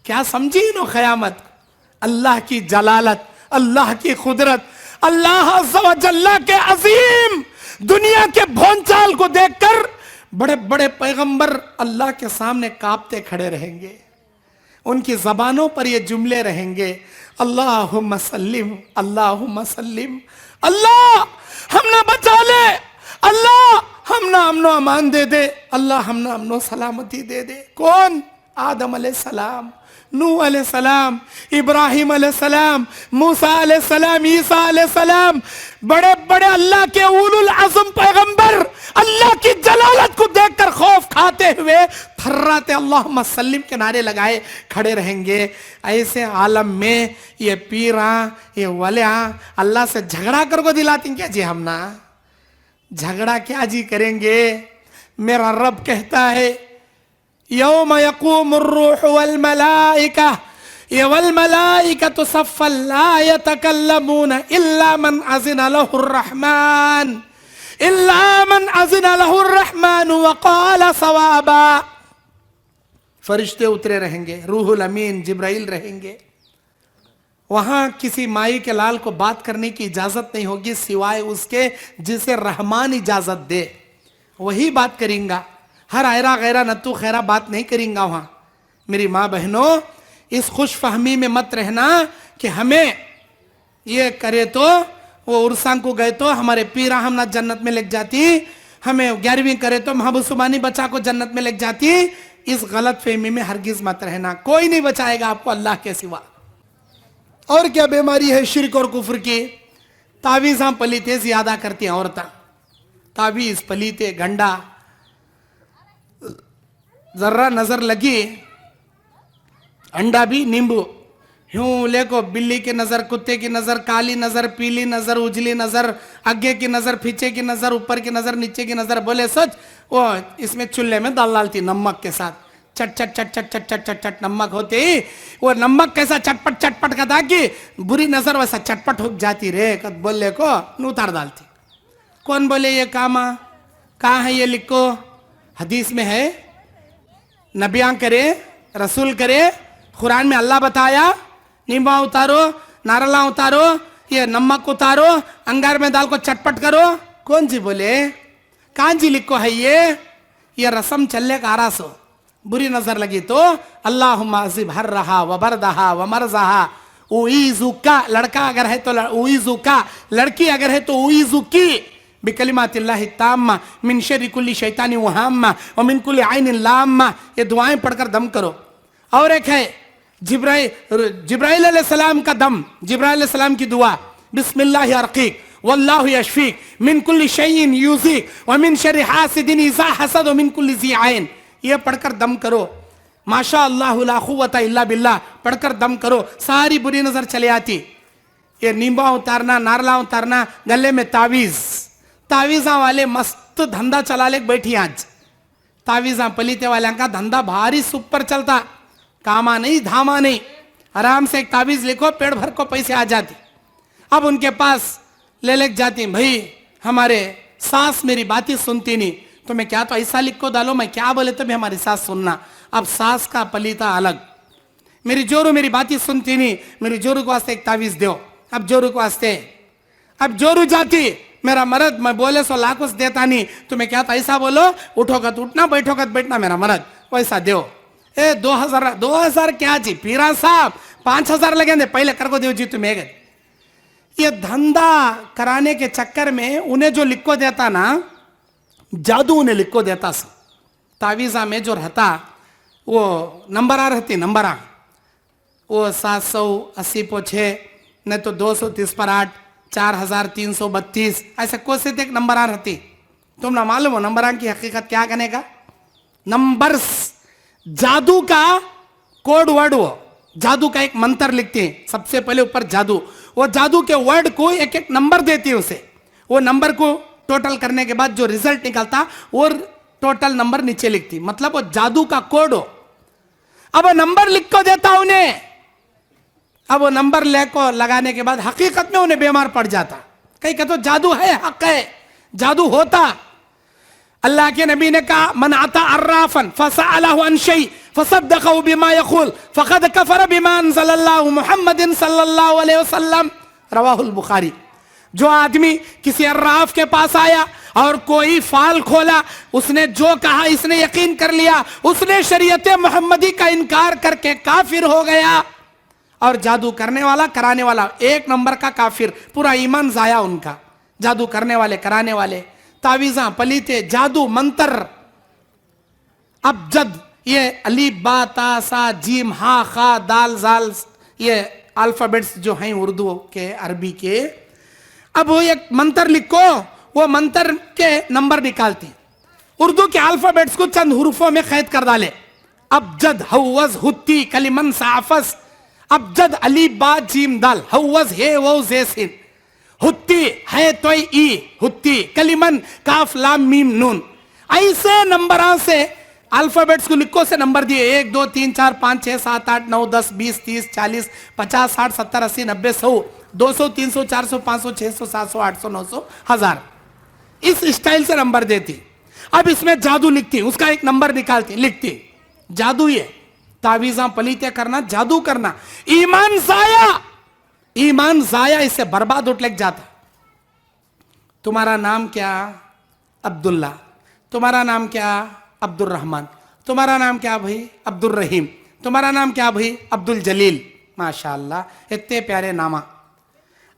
क्या समझी नो क़यामत, अल्लाह की जलालत, अल्लाह की कुदरत, अल्लाह अज़्ज़ व जल्ला के अजीम दुनिया के भोंचाल को देखकर बड़े बड़े पैगंबर अल्लाह के सामने कांपते खड़े रहेंगे। उनकी जबानों पर ये जुमले रहेंगे, अल्लाहुम्मा सल्लिम, अल्लाहुम्मा सल्लिम, अल्लाह हमने बचा ले, अल्लाह हमना अमनो अमान दे दे, अल्लाह हमना अमनो सलामती दे दे। कौन? आदम अलैहिस्सलाम, नूह अलैहिस्सलाम, इब्राहिम अलैहिस्सलाम, मूसा अलैहिस्सलाम, ईसा अलैहिस्सलाम, बड़े बड़े अल्लाह के उलुल अज़म पैगंबर अल्लाह की जलालत को देखकर खौफ खाते हुए थर्राते अल्लाहुम्मा सल्लिम के नारे लगाए खड़े रहेंगे। ऐसे आलम में ये पीरा, ये वलिया अल्लाह से झगड़ा कर को दिलाती क्या जी। हम ना झगड़ा क्या जी करेंगे। मेरा रब कहता है, यौम यक़ूमुर रूह वल मलाइका वल मलाइकतु सफ़्फ़न ला यतकल्लमून इल्ला मन अज़िन लहुर रहमान, इल्ला मन अज़िन लहुर रहमान व क़ाल सवाबा। फरिश्ते उतरे रहेंगे, रूहुल अमीन जिब्राइल रहेंगे। वहां किसी माई के लाल को बात करने की इजाजत नहीं होगी सिवाय उसके जिसे रहमान इजाजत दे, वही बात करेंगा। हर आयरा गैरा नत्तू खैरा बात नहीं करेंगा वहां। मेरी माँ बहनों, इस खुश फहमी में मत रहना कि हमें ये करे तो वो उर्सां को गए तो हमारे पीरा हम ना जन्नत में लग जाती, हमें 11वीं करे तो महबूब सुबानी बचा को जन्नत में लग जाती। इस गलत फहमी में हरगिज मत रहना, कोई नहीं बचाएगा आपको अल्लाह के सिवा। और क्या बीमारी है शिर्क और कुफ्र की। तावीज़ पलीते ज्यादा करती हैं औरतें, तावीज़ पलीते गंडा, जर्रा नजर लगी अंडा भी नींबू, यूं लेको बिल्ली की नजर, कुत्ते की नजर, काली नजर, पीली नजर, उजली नजर, आगे की नजर, पीछे की नजर, ऊपर की नजर, नीचे की नजर। बोले सच, वो इसमें चूल्हे में दाल डालती नमक के साथ, चट चट चट चट चट चट चट चट नमक होते ही वो नमक कैसा चटपट का था कि बुरी नजर वैसा चटपट हो जाती रे कद बोले को उतार डालती। कौन बोले ये कामा कहाँ है ये लिखो? हदीस में है, नबियां करे, रसूल करे, कुरान में अल्लाह बताया नींबा उतारो, नारला उतारो, ये नमक उतारो, अंगार में दाल को चटपट करो। कौन जी बोले? कहाँ जी लिखो है ये रस्म चलने का आरा सो बुरी नजर लगी तो अल्लाहुम्मा अज़िब हर रहा वबरदहा वमरज़हा उईज़ुका, लड़का अगर है तो उईज़ुका, लड़की अगर है तो उईज़ुकी बिकलिमातिल्लाहि ताम्मा मिन शर्रि कुल्ली शैतानी वहाम्मा व मिन कुल्ली आइनिन लाम्मा। ये दुआएं पढ़कर दम करो। और एक है जिब्राइल अलैहिस्सलाम का दम, जिब्राइल अलैहिस्सलाम की दुआ, बिस्मिल्लाहि अर्कीक वल्लाहु यशफीक मिन कुल्ली शैइन यूज़ीक व मिन शर्रि हासिदिन इज़ा हसद व मिन कुल्ली ज़ी आइन। ये पढ़कर दम करो। माशा अल्लाह ला कुव्वता इल्ला बिल्लाह पढ़कर दम करो, सारी बुरी नजर चले आती। ये नींबा उतारना, नारला उतारना, गले में तावीज़ा वाले मस्त धंधा चला ले बैठी आज। तावीज़ा पलीते वाले का धंधा भारी सुपर चलता, कामा नहीं धामा नहीं, आराम से एक तावीज़ लिखो पेड़ भर को पैसे आ जाती। अब उनके पास ले जाती, भाई हमारे सास मेरी बातें सुनती नहीं, तो मैं क्या तो ऐसा लिख को डालो, मैं क्या बोले तो भी हमारी सास सुनना। अब सास का पलीता अलग, मेरी जोरू मेरी बातें सुनती नहीं, मेरी जोरू को वास्ते एक तावीज़ दो। अब जोरू को वास्ते, अब जोरू जाती, मेरा मर्द मैं बोले सो लाखों देता नहीं, तुम्हें क्या तो ऐसा बोलो, उठोगा तो उठना, बैठोगा तो बैठना, मेरा मर्द वैसा दो। 2000 क्या जी पीरा साहब 5000 लगेंगे पहले कर को दो जी तुम्हें। ये धंधा कराने के चक्कर में उन्हें जो लिखो देता ना, जादू उन्हें लिखो देता सा। तावीज़ा में जो रहता वो नंबरा रहती, नंबरा वो 780 पर 6 नहीं तो 230 पर 8, 4332 ऐसे कोसे एक नंबरा रहती। तुम ना मालूम हो नंबरा की हकीकत क्या करने का? नंबर्स जादू का कोड वर्ड, वो जादू का एक मंत्र लिखते हैं सबसे पहले ऊपर जादू, वो जादू के वर्ड को एक एक नंबर देती है उसे, वो नंबर को टोटल करने के बाद जो रिजल्ट निकलता वो टोटल नंबर नीचे लिखती, मतलब वो जादू का कोड हो। अब वो नंबर लिख को देता उन्हें, अब वो नंबर ले को लगाने के बाद हकीकत में उन्हें बीमार पड़ जाता। कहीं कहते तो जादू है, हक है, जादू होता। अल्लाह के नबी ने कहा मन आता अर्राफन फसअलहु अन शै फसद्दक़हु बिमा यक़ूल फ़क़द कफ़र बिमा अनज़लल्लाहु मुहम्मदिन सल्लल्लाहु अलैहि वसल्लम, रवाहुल बुखारी। जो आदमी किसी अर्राफ के पास आया और कोई फाल खोला, उसने जो कहा इसने यकीन कर लिया, उसने शरीयत मोहम्मदी का इनकार करके काफिर हो गया। और जादू करने वाला कराने वाला एक नंबर का काफिर, पूरा ईमान जाया उनका। जादू करने वाले कराने वाले, तावीज़ा पलीते, जादू मंत्र, अबजद, ये अली बा ता सा जीम हा खा दाल जाल, ये अल्फाबेट्स जो हैं उर्दू के अरबी के। अब वो एक मंत्र लिखो, वो मंत्र के नंबर निकालती, उर्दू के अल्फाबेट्स को चंद हुरूफों में कैद कर डाले। अबजद हव्वज हुत्ती कलिमन साफस, अबजद अली बा जीम दाल, हव्वज हे वो जेसिन, हुत्ती है तो ई हुत्ती, कलिमन काफ लाम मीम नून। ऐसे नंबरों से अल्फाबेट्स को लिखो से नंबर दिए 1 2 3 4 5 6 7 8 9 10 20 30 40 50 60 70 80 90 100 200 300 400 500 600 700 800 900 1000, इस स्टाइल से नंबर देती। अब इसमें जादू लिखती, उसका एक नंबर निकालती, लिखती। जादू ये तावीज़ा पलीते करना, जादू करना, ईमान जाया, ईमान जाया, इससे बर्बाद उठ लग जाता। तुम्हारा नाम क्या? अब्दुल्ला। तुम्हारा नाम क्या? अब्दुल रहमान। तुम्हारा नाम क्या भाई? अब्दुल रहीम। तुम्हारा नाम क्या भाई? अब्दुल जलील। माशाअल्लाह, इतने प्यारे नामा।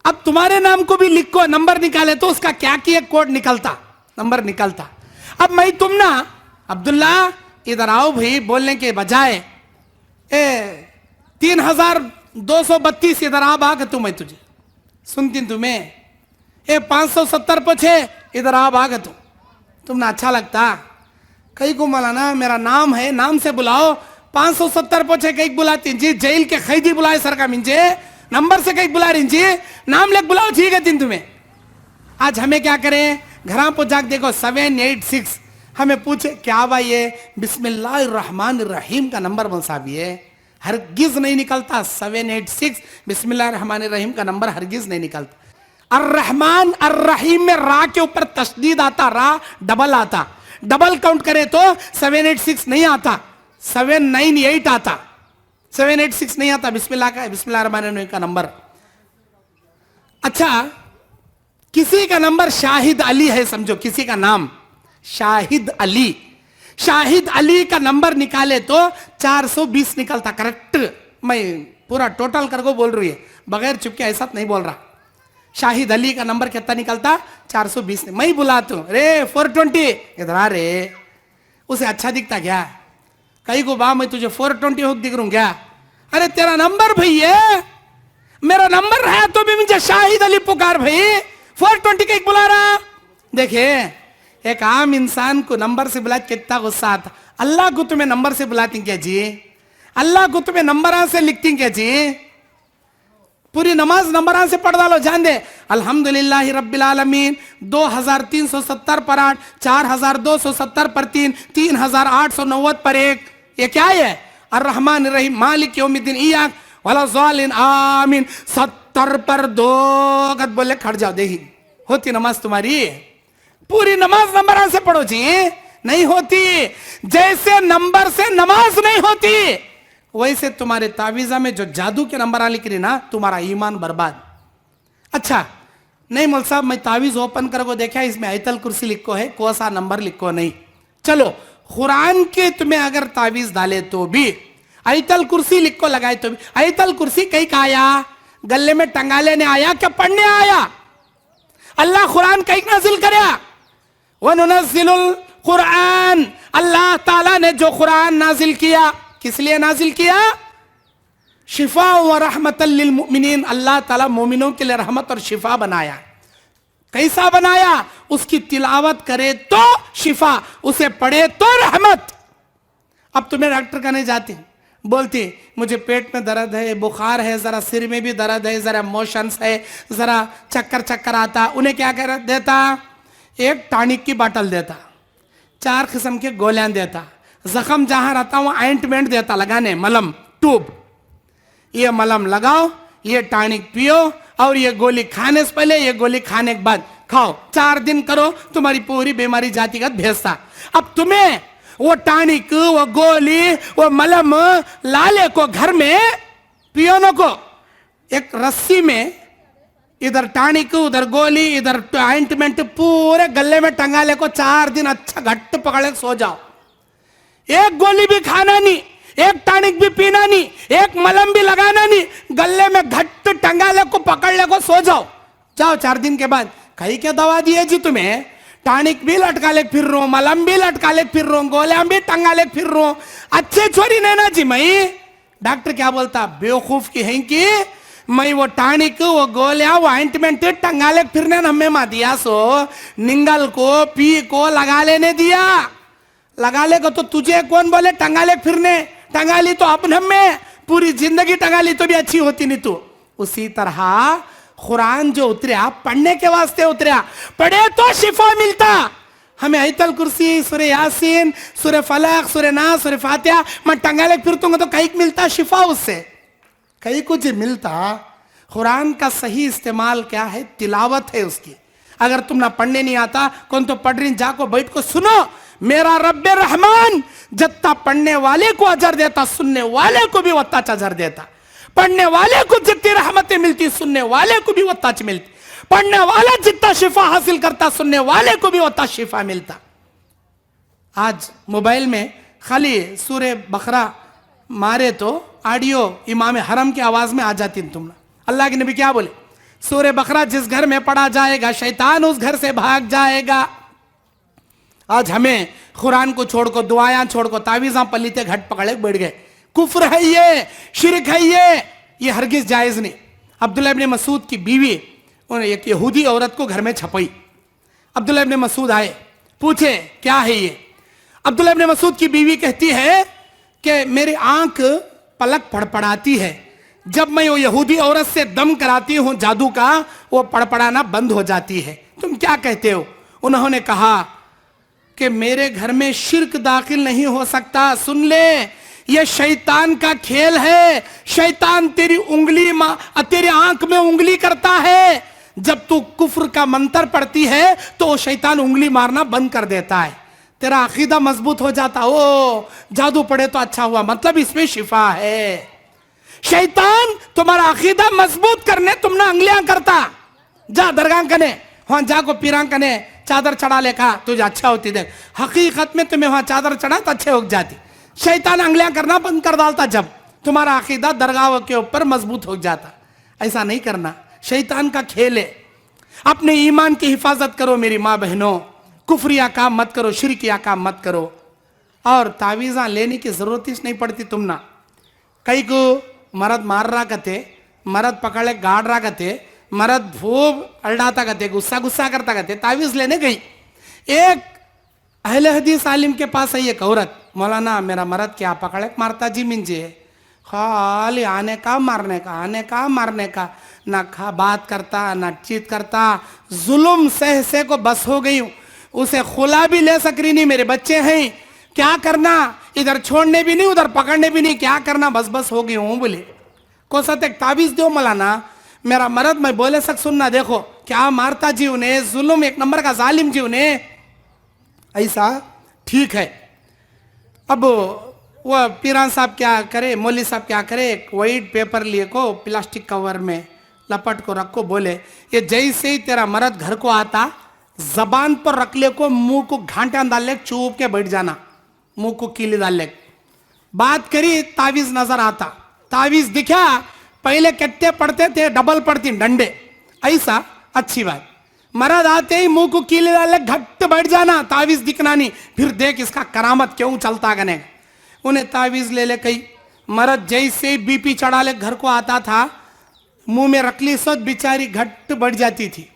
अब तुम्हारे नाम को भी लिखो, नंबर निकाले तो उसका क्या किया कोड निकलता, नंबर निकलता। अब मैं तुम ना अब्दुल्ला इधर आओ भाई बोलने के बजाय 3232 इधर आ भाग तू, मैं तुझे सुनती तुम्हें 570 पर 6 इधर आ भाग तू, तुमने अच्छा लगता। कई को मौलाना मेरा नाम है, नाम से बुलाओ। 570 पर 6 कई बुलाती जी, जेल के कैदी बुलाए सर का मिंजे, नंबर से कई बुला रही जी, नाम लेके बुलाओ ठीक है तीन तुम्हें। आज हमें क्या करें, घर पर जाके देखो 786 हमें पूछे क्या भाई ये बिस्मिल्लाहिर्रहमानिर्रहीम का नंबर बोल साहब, ये हरगिज नहीं निकलता। 786 बिस्मिल्लाहिर्रहमानिर्रहीम का नंबर हरगिज नहीं निकलता। अर्रहमान अर्रहीम में रा के ऊपर तशदीद आता, रा डबल आता, डबल काउंट करे तो 786 नहीं आता, 798 आता, 786 नहीं आता बिस्मिल्लाहिर्रहमानिर्रहीम का नंबर। अच्छा, किसी का नंबर शाहिद अली है, समझो किसी का नाम शाहिद अली, शाहिद अली का नंबर निकाले तो 420 निकलता, करेक्ट। मैं पूरा टोटल करके बोल रही है, बगैर चुपके ऐसा नहीं बोल रहा। शाहिद अली का नंबर कितना निकलता? 420। मैं बुलाता हूं, रे 420 इधर आ रे। उसे अच्छा दिखता क्या? कहीं को बा मैं तुझे 420 हो दिख रूं क्या? अरे तेरा नंबर भाई है, मेरा नंबर है तो भी मुझे शाहिद अली पुकार भाई, 420 का एक बुला रहा। देखिए, एक आम इंसान को नंबर से बुला कितना गुस्सा आता। अल्लाह को तुम्हें नंबर से बुलाती क्या जी? अल्लाह को तुम्हें नंबर से लिखती क्या जी? पूरी नमाज नंबर से पढ़ डालो, जान दे अल्हम्दुलिल्लाह रब्बिल आलमीन 2370 पर 8, 4270 पर 3, 3890 पर 1। ये क्या है? अर्रहमान रहीम मालिक यौमिद्दीन इय्याक वला ज़ालिन आमीन 70 पर 2 गद बोले खड़ जाओ। देखी होती नमाज तुम्हारी? पूरी नमाज नंबर से पढ़ो जी, नहीं होती। जैसे नंबर से नमाज नहीं होती, वैसे तुम्हारे तावीजा में जो जादू के नंबर लिख रही ना, तुम्हारा ईमान बर्बाद। अच्छा नहीं मौल साहब, मैं तावीज ओपन करके देखा, इसमें आयतल कुर्सी लिखो है, कौन सा नंबर लिखो नहीं। चलो कुरान के तुम्हें अगर तावीज डाले तो भी, आयतल कुर्सी लिखो लगाए तो भी, आयतल कुर्सी कहीं का आया? गले में टंगा लेने आया क्या पढ़ने आया? अल्लाह कुरान कहीं नाजिल करया, वनुनज़्ज़िलुल कुरान, अल्लाह ताला ने जो कुरान नाजिल किया, किस लिए नाजिल किया? शिफा व रहमतल लिल मुमिनीन, अल्लाह ताला मोमिनों के लिए रहमत और शिफा बनाया। कैसा बनाया? उसकी तिलावत करे तो शिफा, उसे पढ़े तो रहमत। अब तुम्हें डॉक्टर का नहीं जाती, बोलती मुझे पेट में दर्द है, बुखार है, जरा सिर में भी दर्द है, जरा मोशंस है, जरा चक्कर चक्कर आता, उन्हें क्या कर देता? एक टॉनिक की बाटल देता, 4 किस्म के गोलियां देता, जख्म जहां रहता वहां ऑइंटमेंट देता लगाने, मलम ट्यूब, ये मलम लगाओ, ये टॉनिक पियो, और ये गोली खाने से पहले, ये गोली खाने के बाद खाओ, 4 दिन करो, तुम्हारी पूरी बीमारी जातिगत भेजता। अब तुम्हें वो टॉनिक, वो गोली, वो मलम लाले को घर में पियोनो को एक रस्सी में, इधर टॉनिक, उधर गोली, इधर ऑइंटमेंट, पूरे गले में टंगा ले को 4 दिन अच्छा घट्ट पकड़े सो जाओ। एक गोली भी खाना नहीं, एक टॉनिक भी पीना नहीं, एक मलम भी लगाना नहीं, गले में घट्ट टंगा ले को पकड़ ले को सो जाओ। जाओ 4 दिन के बाद, कहीं क्या दवा दिए जी तुम्हें? टॉनिक भी लटका ले फिर रो, मलम भी लटका ले फिर रो, गोलियां भी टंगा ले फिर रो, अच्छे छोरी नहीं ना जी। मई डॉक्टर क्या बोलता? बेवकूफ की है कि मैं वो टॉनिक, वो गोलियां, वो ऑइंटमेंट टंगा ले फिरने हमें मा दिया, सो निंगल को पी को लगा लेने दिया। लगा लेगा तो तुझे कौन बोले टंगा ले फिरने? टंगा ली तो अपने में पूरी जिंदगी टंगा ली तो भी अच्छी होती नहीं। तो उसी तरह कुरान जो उतरा पढ़ने के वास्ते उतरा, पढ़े तो शिफा मिलता। हमें आयतल कुर्सी, सूरह यासीन, सूरह फलक, सूरह नास, सूरह फातिहा मैं टंगा ले फिरतूंगा तो कहीं मिलता शिफा? उससे कहीं कुछ मिलता? कुरान का सही इस्तेमाल क्या है? तिलावत है उसकी। अगर तुम ना पढ़ने नहीं आता, कौन तो पढ़ रही, जाको बैठ को सुनो। मेरा रब्बे रहमान जितना पढ़ने वाले को अजर देता, सुनने वाले को भी वत्ता अजर देता। पढ़ने वाले को जितनी रहमतें मिलती, सुनने वाले को भी वत्ता मिलती। पढ़ने वाला जितना शिफा हासिल करता, सुनने वाले को भी वत्ता शिफा मिलता। आज मोबाइल में खाली सूरह बकरा मारे तो ऑडियो इमाम हरम की आवाज में आ जाती। तुम अल्लाह के नबी क्या बोले? सूरह बकरा जिस घर में पढ़ा जाएगा, शैतान उस घर से भाग जाएगा। आज हमें कुरान को छोड़कर, दुआयां छोड़कर, तावीज़ां पलीते घट पकड़े बैठ गए। कुफ्र है ये, शिरक है ये हरगिज जायज नहीं। अब्दुल्लाह इब्न मसूद की बीवी उन्हें एक यहूदी औरत को घर में छपाई। अब्दुल्लाह इब्न मसूद आए, पूछे क्या है ये? अब्दुल्लाह इब्न मसूद की बीवी कहती है कि मेरी आंख पलक पड़पड़ाती है, जब मैं वो यहूदी औरत से दम कराती हूं जादू का, वो पड़पड़ाना बंद हो जाती है। तुम क्या कहते हो? उन्होंने कहा कि मेरे घर में शिर्क दाखिल नहीं हो सकता। सुन ले, ये शैतान का खेल है। शैतान तेरी तेरी आंख में उंगली करता है। जब तू कुफ्र का मंत्र पढ़ती है तो शैतान उंगली मारना बंद कर देता है, तेरा अकीदा मजबूत हो जाता। ओ जादू पढ़े तो अच्छा हुआ, मतलब इसमें शिफा है। शैतान तुम्हारा अकीदा मजबूत करने तुमने अंगलियां करता। जा दरगाह कने, वहां जाको पीरां कने चादर चढ़ा लेखा तुझे अच्छा होती। देख हकीकत में तुम्हें वहां चादर चढ़ा तो अच्छे हो जाती। शैतान अंगलियां करना बंद कर डालता जब तुम्हारा अकीदा दरगाह के ऊपर मजबूत हो जाता। ऐसा नहीं करना, शैतान का खेल है। अपने ईमान की हिफाजत करो मेरी माँ बहनों, कुफरिया काम मत करो, शिरकिया काम मत करो। और तावीज़ा लेने की जरूरत ही नहीं पड़ती। तुम ना कई को मरद मार रहा कहते, मरद पकड़े गाड़ रहा कहते, मरद भूब अल्डाता कहते, गुस्सा गुस्सा करता कहते, तावीज़ लेने गई। एक अहले हदीस आलिम के पास आई एक औरत, मौलाना मेरा मरद क्या पकड़े मारता जी मिंजे, खाली आने का मारने का, आने का मारने का, ना खा बात करता ना चीत करता। जुल्म सह से को बस हो गई हूँ, उसे खुला भी ले सक रही नहीं। मेरे बच्चे हैं, क्या करना, इधर छोड़ने भी नहीं उधर पकड़ने भी नहीं, क्या करना, बस बस हो गई हूँ। बोले को सत एक तावीज़ दो मौलाना, मेरा मरद मैं बोले सक सुनना, देखो क्या मारता जी उन्हें, जुल्म एक नंबर का जालिम जी उन्हें। ऐसा ठीक है। अब वह पीरान साहब क्या करे, मौली साहब क्या करे, एक वाइट पेपर लिए को प्लास्टिक कवर में लपट को रखो, बोले ये जैसे ही तेरा मर्द घर को आता जबान पर रख ले को, मुंह को घांटा डाल ले, चुप के बैठ जाना, मुंह को कीली डाल ले। बात करी तावीज नजर आता, तावीज दिखा, पहले कितने पढ़ते थे, डबल पढ़ती डंडे, ऐसा अच्छी बात। मर्द आते ही मुंह को कीले डाल ले, घट बैठ जाना, तावीज दिखना नहीं, फिर देख इसका करामत क्यों चलता गने। उन्हें तावीज ले ले कही, मर्द जैसे बीपी चढ़ा ले घर को आता था, मुंह में रखली सोच बेचारी घट बढ़ जाती थी।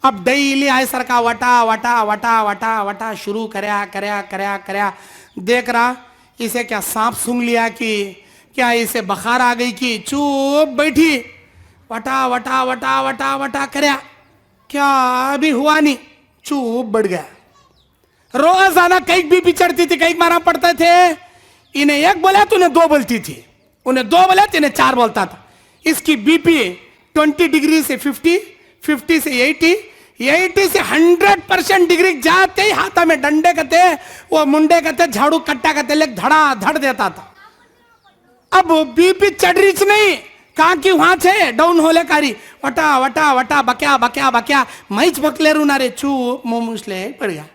अब डेली आए सर का वटा वटा वटा वटा वटा शुरू करया करया करया करया, देख रहा इसे क्या सांप सूंघ लिया कि क्या इसे बुखार आ गई कि, चुप बैठी, वटा वटा वटा वटा वटा करया, क्या भी हुआ नहीं, चुप बढ़ गया। रोज आना कई बीपी चढ़ती थी, कई मारा पड़ते थे। इन्हें एक बोला तो उन्हें दो बोलती थी, उन्हें दो बोला तो इन्हें चार बोलता था। इसकी बीपी 20 डिग्री से 50, 50 से 80, 80 से 100% डिग्री जाते ही हाथा में डंडे कहते, वो मुंडे कहते, झाड़ू कट्टा कहते, लेक धड़ा धड़ देता था। अब बीपी चढ़ रही नहीं, कहा कि वहां छे डाउन होले कारी, वटा वटा वटा बक्या बक्या बक्या, मैच बकले रूना रे, चू मुमुसले पड़ गया।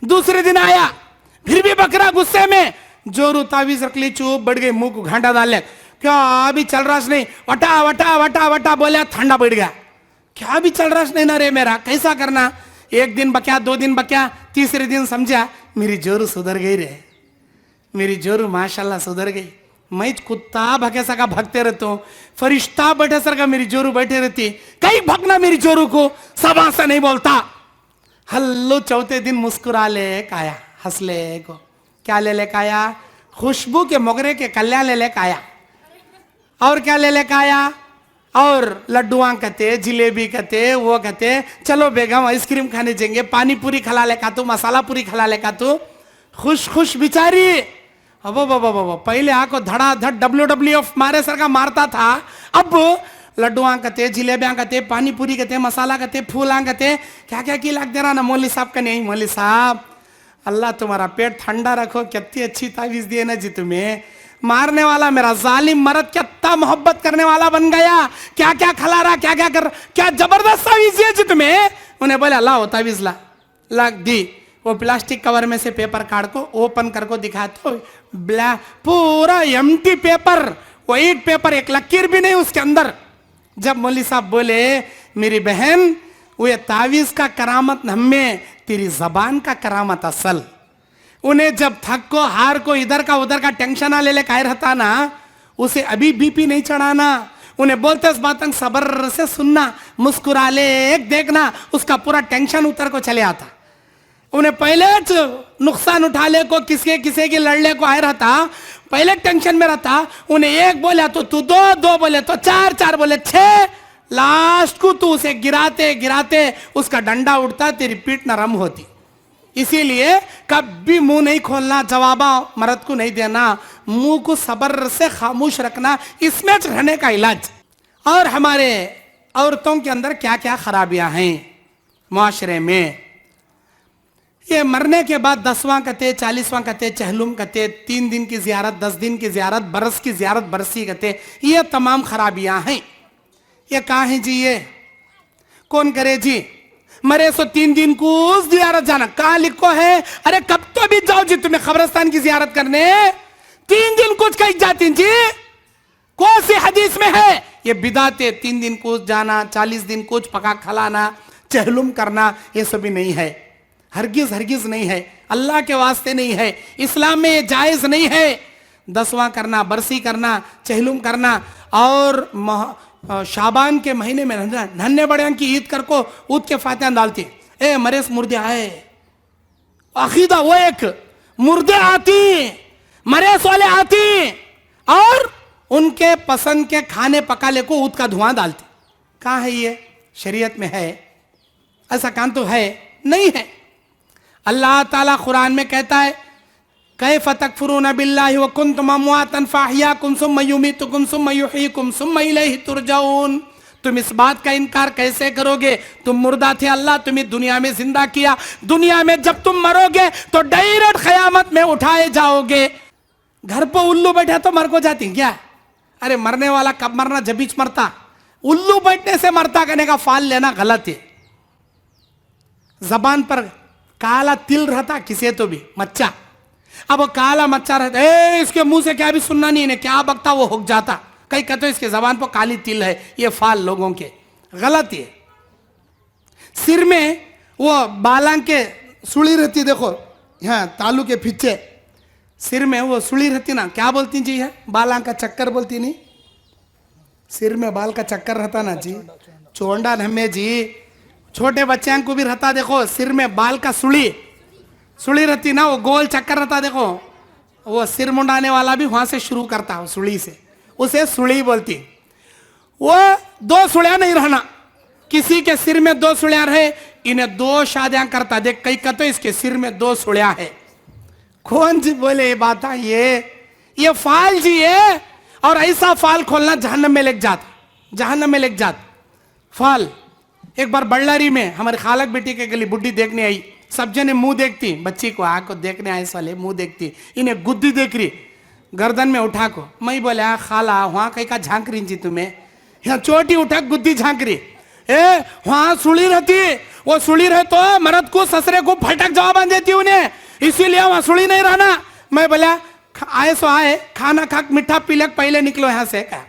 दूसरे दिन आया, फिर भी बकरा गुस्से में, जोरू तावीज रख ली, चुप बढ़ गई, मुंह को घाटा डाल ले, क्या अभी चल रहा नहीं, वटा वटा वटा वटा बोले, ठंडा बढ़ गया, क्या भी चल रहा नहीं ना रे मेरा, कैसा करना। एक दिन बक्या, 2 दिन बक्या, तीसरे दिन समझा मेरी जोरू सुधर गई रे, मेरी जोरू माशाल्लाह सुधर गई। मैं कुत्ता भगे सका भगते रहता हूँ, फरिश्ता बैठे सर का मेरी जोरू बैठे रहती, कहीं भगना मेरी जोरू को, सभा से नहीं बोलता। हल्लो चौथे दिन मुस्कुरा ले काया, हंस ले को, क्या ले ले काया, खुशबू के मोगरे के कल्याण ले ले काया, और क्या ले ले काया, और लड्डुआ कहते, जिलेबी कहते, वो कहते, चलो बेगम आइसक्रीम खाने जाएंगे, पानी पूरी खिला ले का तू, मसाला पूरी खिला ले का तू, खुश खुश बिचारी। अब बाबा पहले आको धड़ा धड़ WWF मारे सर का मारता था, अब लड्डुआ कहते, जिलेबियाँ कहते, पानी पूरी कहते, मसाला कहते, फूला कहते, क्या क्या की लाग दे रहा ना। मौली साहब का नहीं, मौली साहब अल्लाह तुम्हारा पेट ठंडा रखो, कितनी अच्छी तावीज दिए ना जी तुम्हें। मारने वाला मेरा जालिम मर्द कितना मोहब्बत करने वाला बन गया, क्या क्या खिला रहा, क्या क्या कर, क्या जबरदस्त तावीज दिए जी तुम्हें। उन्हें बोला लाओ तावीज ला, लाग दी। वो प्लास्टिक कवर में से पेपर काट को ओपन कर को दिखाते हो, ब्लैक पूरा एम्प्टी पेपर, व्हाइट पेपर, एक लकीर भी नहीं उसके अंदर। जब मौली साहब बोले मेरी बहन वो ये तावीज का करामत हमें, तेरी जबान का करामत असल। उन्हें जब थक को हार को इधर का उधर का टेंशन आ ले ले कह रहता ना, उसे अभी बीपी नहीं चढ़ाना। उन्हें बोलते इस बात सब्र से सुनना, मुस्कुरा ले, एक देखना उसका पूरा टेंशन उतर को चले आता। उन्हें पहले नुकसान उठा ले को, किसी किसी के लड़ने को आए रहता, पहले टेंशन में रहता। उन्हें एक बोले तो तू दो, दो बोले तो चार, चार बोले 6, लास्ट को तू उसे गिराते गिराते उसका डंडा उठता, तेरी पीठ नरम होती। इसीलिए कभी मुंह नहीं खोलना, जवाबा मर्द को नहीं देना, मुंह को सब्र से खामोश रखना, इसमें रहने का इलाज। और हमारे औरतों के अंदर क्या क्या खराबियां हैं मुआशरे में, ये मरने के बाद 10वां कते, 40वां कते, चहलुम कते, 3 दिन की जियारत, 10 दिन की जियारत, बरस की जियारत, बरसी कते, ये तमाम खराबियां हैं। ये कहाँ है जी, ये कौन करे जी? मरे सो 3 दिन को जियारत जाना, कहाँ लिखो है? अरे कब तो भी जाओ जी तुम्हें कब्रिस्तान की जियारत करने, 3 दिन कुछ कहीं जाती जी, कौन सी हदीस में है? ये बिदाते 3 दिन कुछ जाना, 40 दिन कुछ पका खलाना, चहलुम करना, ये सभी नहीं है, हरगिज हरगिज नहीं है, अल्लाह के वास्ते नहीं है, इस्लाम में ये जायज नहीं है। 10वां करना, बरसी करना, चहलुम करना, और शाबान के महीने में नन्हे बड़े की ईद कर को ऊद के फातिहा डालती, ए मरेस मुर्दे आए, अकीदा वो एक मुर्दे आती, मरेस वाले आती, और उनके पसंद के खाने पकाले को ऊद का धुआं डालती। कहाँ है ये? शरीयत में है? ऐसा काम तो है नहीं है। अल्लाह ताला कुरान में कहता है, कैफ़ तकफुरून बिल्लाहि व कुंतुम अमवातन फअहयाकुम सुम्मा युमीतुकुम सुम्मा युहयीकुम सुम्मा इलैहि तुरजाऊन। तुम इस बात का इनकार कैसे करोगे? तुम मुर्दा थे, अल्लाह तुम्हें दुनिया में जिंदा किया, दुनिया में जब तुम मरोगे तो डायरेक्ट क़यामत में उठाए जाओगे। घर पर उल्लू बैठा तो मर को जाती क्या? अरे मरने वाला कब मरना, जब बीच मरता, उल्लू बैठने से मरता कहने का फाल लेना गलत है। जबान पर काला तिल रहता किसे तो भी मच्चा, अब वो काला मच्चा रहता, ए इसके मुंह से क्या भी सुनना नहीं, इन्हें क्या बकता वो हुक जाता, कहीं कहते इसके जबान पर काली तिल है, ये फाल लोगों के गलत है। सिर में वो बालां के सुली रहती, देखो यहाँ तालू के पीछे सिर में वो सुली रहती ना, क्या बोलती जी है? बालां का चक्कर बोलती नहीं, सिर में बाल का चक्कर रहता ना जी, चोंडा हमें जी, छोटे बच्चों को भी रहता, देखो सिर में बाल का सुली रहती ना, वो गोल चक्कर रहता, देखो वो सिर मुंडाने वाला भी वहां से शुरू करता है सुली से, उसे सुली बोलती। वो 2 सुलियां नहीं रहना, किसी के सिर में 2 सुलियां रहे, इन्हें 2 शादियां करता, देख कई का तो इसके सिर में 2 सुलियां है। कौन जी बोले ये बात? ये फाल जी है, और ऐसा फाल खोलना जहन्नम में लेके जाता, जहन्नम में लेके जाता फाल। एक बार बल्लारी में हमारे खालक बेटी के गली बुढ़ी देखने आई, सब जने मुंह देखती, बच्ची को आँख को देखने आए साले मुंह देखती, इन्हें गुद्दी देख रही गर्दन में उठा को, मैं बोले खाला वहाँ कहीं का झांक रही जी तुम्हें, यहाँ चोटी उठा गुद्दी झांक रही, ए वहाँ सुली रहती, वो सुली रहे तो मर्द को ससरे को फटक जवाब देती उन्हें, इसीलिए वहाँ सुली नहीं रहना। मैं बोला आए सो आए, खाना खा मीठा पीलक पहले निकलो यहाँ से, क्या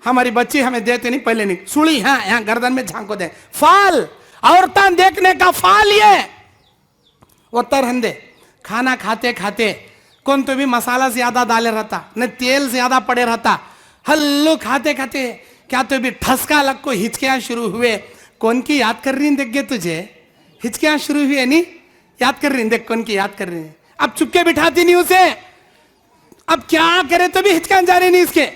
हमारी बच्ची हमें देते नहीं, पहले निकल सुली, हाँ यहाँ गर्दन में झांको दे, फाल औरतां देखने का फाल ये। वो तरहंदे खाना खाते खाते कौन तो भी मसाला ज्यादा डाले रहता, न तेल ज्यादा पड़े रहता, हल्लो खाते खाते क्या तो भी ठसका लग को हिचकियां शुरू हुए, कौन की याद कर रही देख गए तुझे, हिचकियां शुरू हुए नहीं, याद कर रही देख कौन की याद कर रही, अब चुपके बिठाती नहीं उसे, अब क्या करे तो भी हिचकियां जा रही नहीं इसके,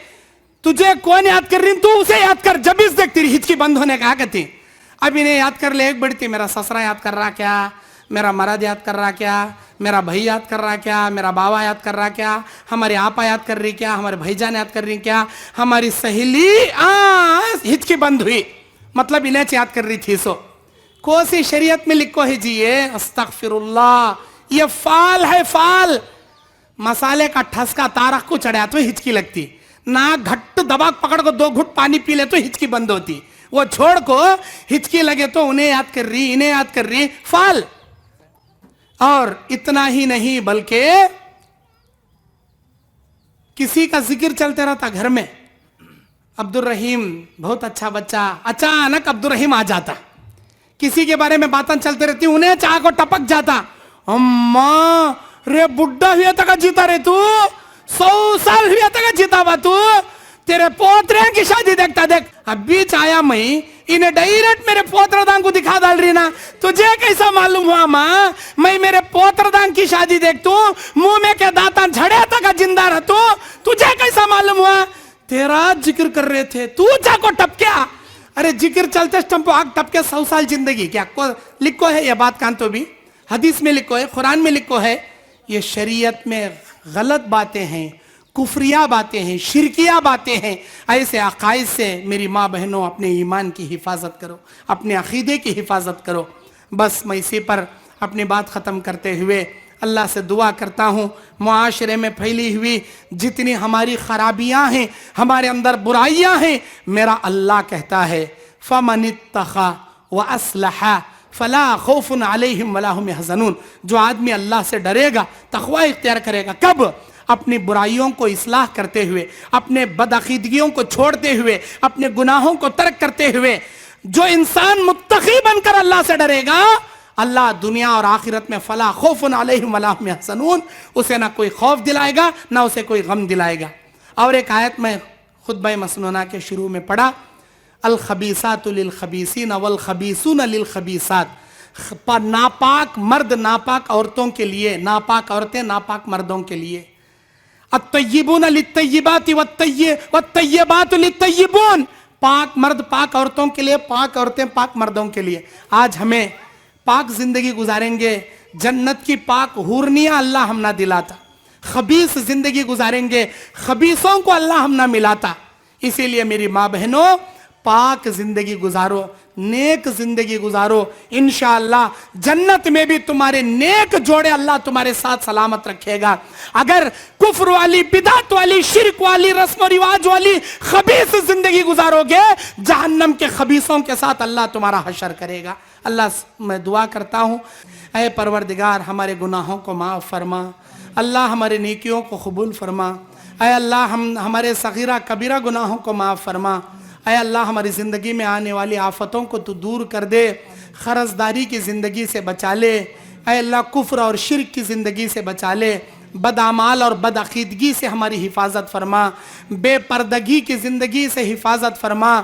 तुझे कौन याद कर रही, तू उसे याद कर, जब इस देख तेरी हिचकी बंद होने का कहती। अब इन्हें याद कर ले, एक बढ़ती मेरा ससरा याद कर रहा क्या, मेरा मर्द याद कर रहा क्या, मेरा भाई याद कर रहा क्या, मेरा बाबा याद कर रहा क्या, हमारी आपा याद कर रही क्या, हमारे भाईजान याद कर रही क्या, हमारी सहेली हिचकी बंद हुई, मतलब इन्हें याद कर रही थी। सो कोसी शरीयत में लिखो है जी ये अस्तगफिरुल्लाह, ये फाल है फाल। मसाले का ठसका तारक को चढ़ाया तो हिचकी लगती, ना घट्ट दबा पकड़ को 2 घुट पानी पी ले तो हिचकी बंद होती, वो छोड़ को हिचकी लगे तो उन्हें याद कर रही, इन्हें याद कर रही, फाल। और इतना ही नहीं बल्कि किसी का जिक्र चलते रहता घर में, अब्दुल रहीम बहुत अच्छा बच्चा, अचानक अब्दुल रहीम आ जाता, किसी के बारे में बातें चलते रहती, उन्हें चाह को टपक जाता, अम्मा रे बुढ़ा हुआ तक जीता रे तू, 100 साल हुआ तक जीता बा तू, तेरे पोतरे की शादी देखता देख, अब बीच आया मैं, इन्हें डायरेक्ट मेरे पोत्रदान को दिखा डाल रही ना, तुझे कैसा मालूम हुआ माँ, मैं मेरे पोत्रदान की शादी देख तू, मुंह में के दांता झड़े तक जिंदा रह तू, तुझे कैसा मालूम हुआ, तेरा जिक्र कर रहे थे, तू जाको टपक्या, अरे जिक्र चलते टंपो आग टपके 100 साल जिंदगी क्या को लिखो है ये बात कान तो भी, हदीस में लिखो है, कुरान में लिखो है, ये शरीयत में गलत बातें हैं, कुफरिया बातें हैं, शिरकिया बातें हैं। ऐसे अकायद से मेरी माँ बहनों अपने ईमान की हिफाजत करो, अपने अकीदे की हिफाजत करो। बस मैं इसी पर अपनी बात ख़त्म करते हुए अल्लाह से दुआ करता हूँ, मुआशरे में फैली हुई जितनी हमारी खराबियाँ हैं, हमारे अंदर बुराइयाँ हैं, मेरा अल्लाह कहता है फमनित्तक़ा व अस्लहा फला खौफुन अलैहिम वला हुम यहज़नून। जो आदमी अल्लाह से डरेगा, तक़वा इख्तियार करेगा, कब? अपनी बुराइयों को इस्लाह करते हुए, अपने बदअक़ीदगियों को छोड़ते हुए, अपने गुनाहों को तर्क करते हुए। जो इंसान मुत्तक़ी बनकर अल्लाह से डरेगा, अल्लाह दुनिया और आखिरत में फला खौफुन अलैहिम वला हुम यहज़नून, उसे ना कोई खौफ दिलाएगा ना उसे कोई गम दिलाएगा। और एक आयत में खुतबा मसनूना के शुरू में पढ़ा, अल खबीसातु लिल खबीसीन वल खबीसून लिल खबीसात। नापाक मर्द नापाक औरतों के लिए, नापाक औरतें नापाक मर्दों के लिए। अत्तय्यिबून लित्तय्यिबाति वत्तय्यिबातु लित्तय्यिबून। पाक मर्द पाक औरतों के लिए, पाक औरतें पाक मर्दों के लिए। आज हमें पाक जिंदगी गुजारेंगे, जन्नत की पाक हुरनिया अल्लाह हम ना दिलाता। खबीस जिंदगी गुजारेंगे, खबीसों को अल्लाह हम ना मिलाता। इसीलिए मेरी माँ बहनों, पाक जिंदगी गुजारो, नेक जिंदगी गुजारो। इंशाअल्लाह जन्नत में भी तुम्हारे नेक जोड़े अल्लाह तुम्हारे साथ सलामत रखेगा। अगर कुफ्र वाली, बिदात वाली, शिरक वाली, रस्म रिवाज वाली खबीस जिंदगी गुजारोगे, जहन्नम के खबीसों के साथ अल्लाह तुम्हारा हशर करेगा। अल्लाह मैं दुआ करता हूँ, ऐ परवरदिगार हमारे गुनाहों को माफ़ फरमा, अल्लाह हमारे नेकियों को कबूल फरमा। ऐ अल्लाह हमारे सगीरा कबीरा गुनाहों को माफ़ फरमा। ऐ अल्लाह हमारी ज़िंदगी में आने वाली आफतों को तू दूर कर दे, खरजदारी की ज़िंदगी से बचा ले। ऐ अल्लाह कुफ्र और शिरक की ज़िंदगी से बचा ले, बदआमाल और बदअक़ीदगी से हमारी हिफाजत फरमा, बेपर्दगी की ज़िंदगी से हिफाजत फरमा,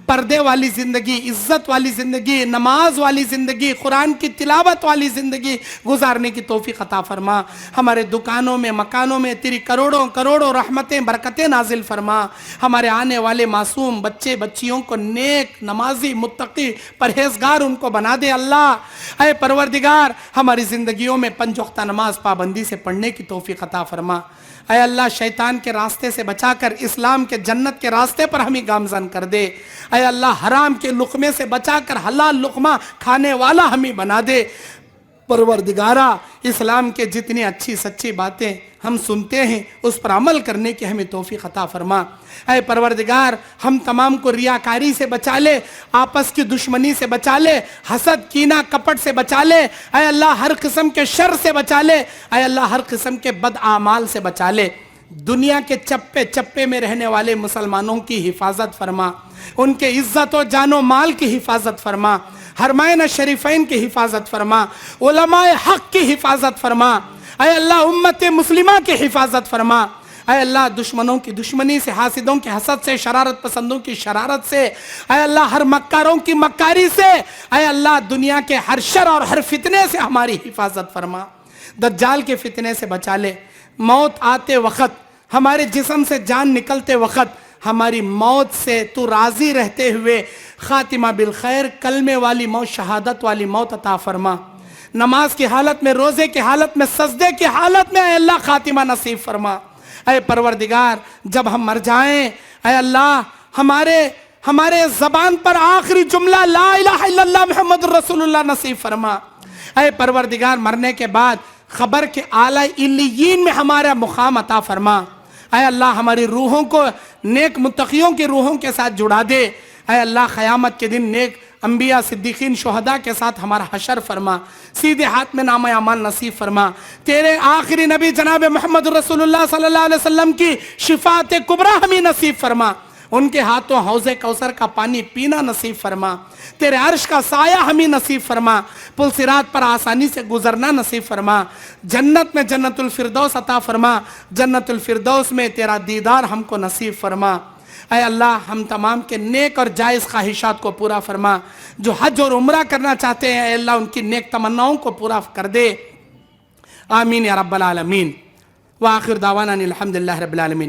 पर्दे वाली ज़िंदगी, इज़्ज़त वाली ज़िंदगी, नमाज वाली ज़िंदगी, कुरान की तिलावत वाली ज़िंदगी गुजारने की तौफ़ीक़ अता फरमा। हमारे दुकानों में, मकानों में तेरी करोड़ों करोड़ों रहमतें, बरकतें नाजिल फरमा। हमारे आने वाले मासूम बच्चे बच्चियों को नेक, नमाजी, मुत्तकी, परहेज़गार उनको बना दे अल्लाह। ऐ परवरदिगार हमारी ज़िंदगियों में 5 वक़्ता नमाज पाबंदी से पढ़ने की तौफ़ीक़ अता फरमा। ऐ अल्लाह शैतान के रास्ते से बचाकर इस्लाम के जन्नत के रास्ते पर हमें गामज़न कर दे। ऐ अल्लाह हराम के लुक़मे से बचाकर हलाल लुक़मा खाने वाला हमें बना दे। परवरदिगारा इस्लाम के जितनी अच्छी सच्ची बातें हम सुनते हैं उस पर अमल करने की हमें तौफ़ीक़ अता फरमा। ऐ परवरदिगार हम तमाम को रियाकारी से बचा ले, आपस की दुश्मनी से बचा ले, हसद कीना कपट से बचा ले। ऐ अल्लाह हर किस्म के शर से बचा ले। ऐ अल्लाह हर किस्म के बदआमाल से बचा ले। दुनिया के चप्पे चप्पे में रहने वाले मुसलमानों की हिफाजत फरमा, उनके इज्जत और जानो माल की हिफाजत फरमा, हरमैन शरीफैन की हिफाजत फरमा, उलमाए हक की हिफाजत फरमा। ऐ अल्लाह उम्मत मुस्लिमा की हिफाजत फरमा। ऐ अल्लाह दुश्मनों की दुश्मनी से, हासिदों के हसद से, शरारत पसंदों की शरारत से, ऐ अल्लाह हर मक्कारों की मक्कारी से, ऐ अल्लाह दुनिया के हर शर और हर फितने से हमारी हिफाजत फरमा। दज्जाल के फितने से बचा ले। मौत आते वक़्त, हमारे जिस्म से जान निकलते वक़्त, हमारी मौत से तू राज़ी रहते हुए ख़ातिमा बिल खैर, कलमे वाली मौत, शहादत वाली मौत अता फरमा। नमाज की हालत में, रोज़े की हालत में, सजदे की हालत में ऐ अल्लाह ख़ातिमा नसीब फरमा। ऐ परवरदिगार जब हम मर जाएं, ऐ अल्लाह हमारे ज़बान पर आखिरी जुमला ला इलाहा इल्लल्लाह मुहम्मदुर रसूलुल्लाह नसीब फरमा। ऐ परवरदिगार मरने के बाद खबर के आला इल्लियीन में हमारा मुकाम अता फरमा। ऐ अल्लाह हमारी रूहों को नेक मुत्तक़ियों की रूहों के साथ जुड़ा दे। ऐ अल्लाह क़यामत के दिन नेक अंबिया, सिद्दीकीन, शुहदा के साथ हमारा हशर फरमा, सीधे हाथ में नाम अमाल नसीब फरमा। तेरे आखिरी नबी जनाब मोहम्मद रसूलुल्लाह सल्लल्लाहु अलैहि वसल्लम की शिफात कुबरा हमें नसीब फरमा। उनके हाथों हौज़े कौसर का पानी पीना नसीब फरमा। तेरे अर्श का साया हमें नसीब फरमा। पुल सिरात पर आसानी से गुजरना नसीब फरमा। जन्नत में जन्नतुल फिरदौस अता फरमा। जन्नतुल फिरदौस में तेरा दीदार हमको नसीब फरमा। ऐ अल्लाह हम तमाम के नेक और जायज़ ख्वाहिशात को पूरा फरमा। जो हज और उम्रा करना चाहते हैं, ऐ अल्लाह उनकी नेक तमन्नाओं को पूरा कर दे। आमीन या रब्बल आलमीन। व आखिर दावाना अनिल हम्दुलिल्लाहि रब्बिल आलमीन।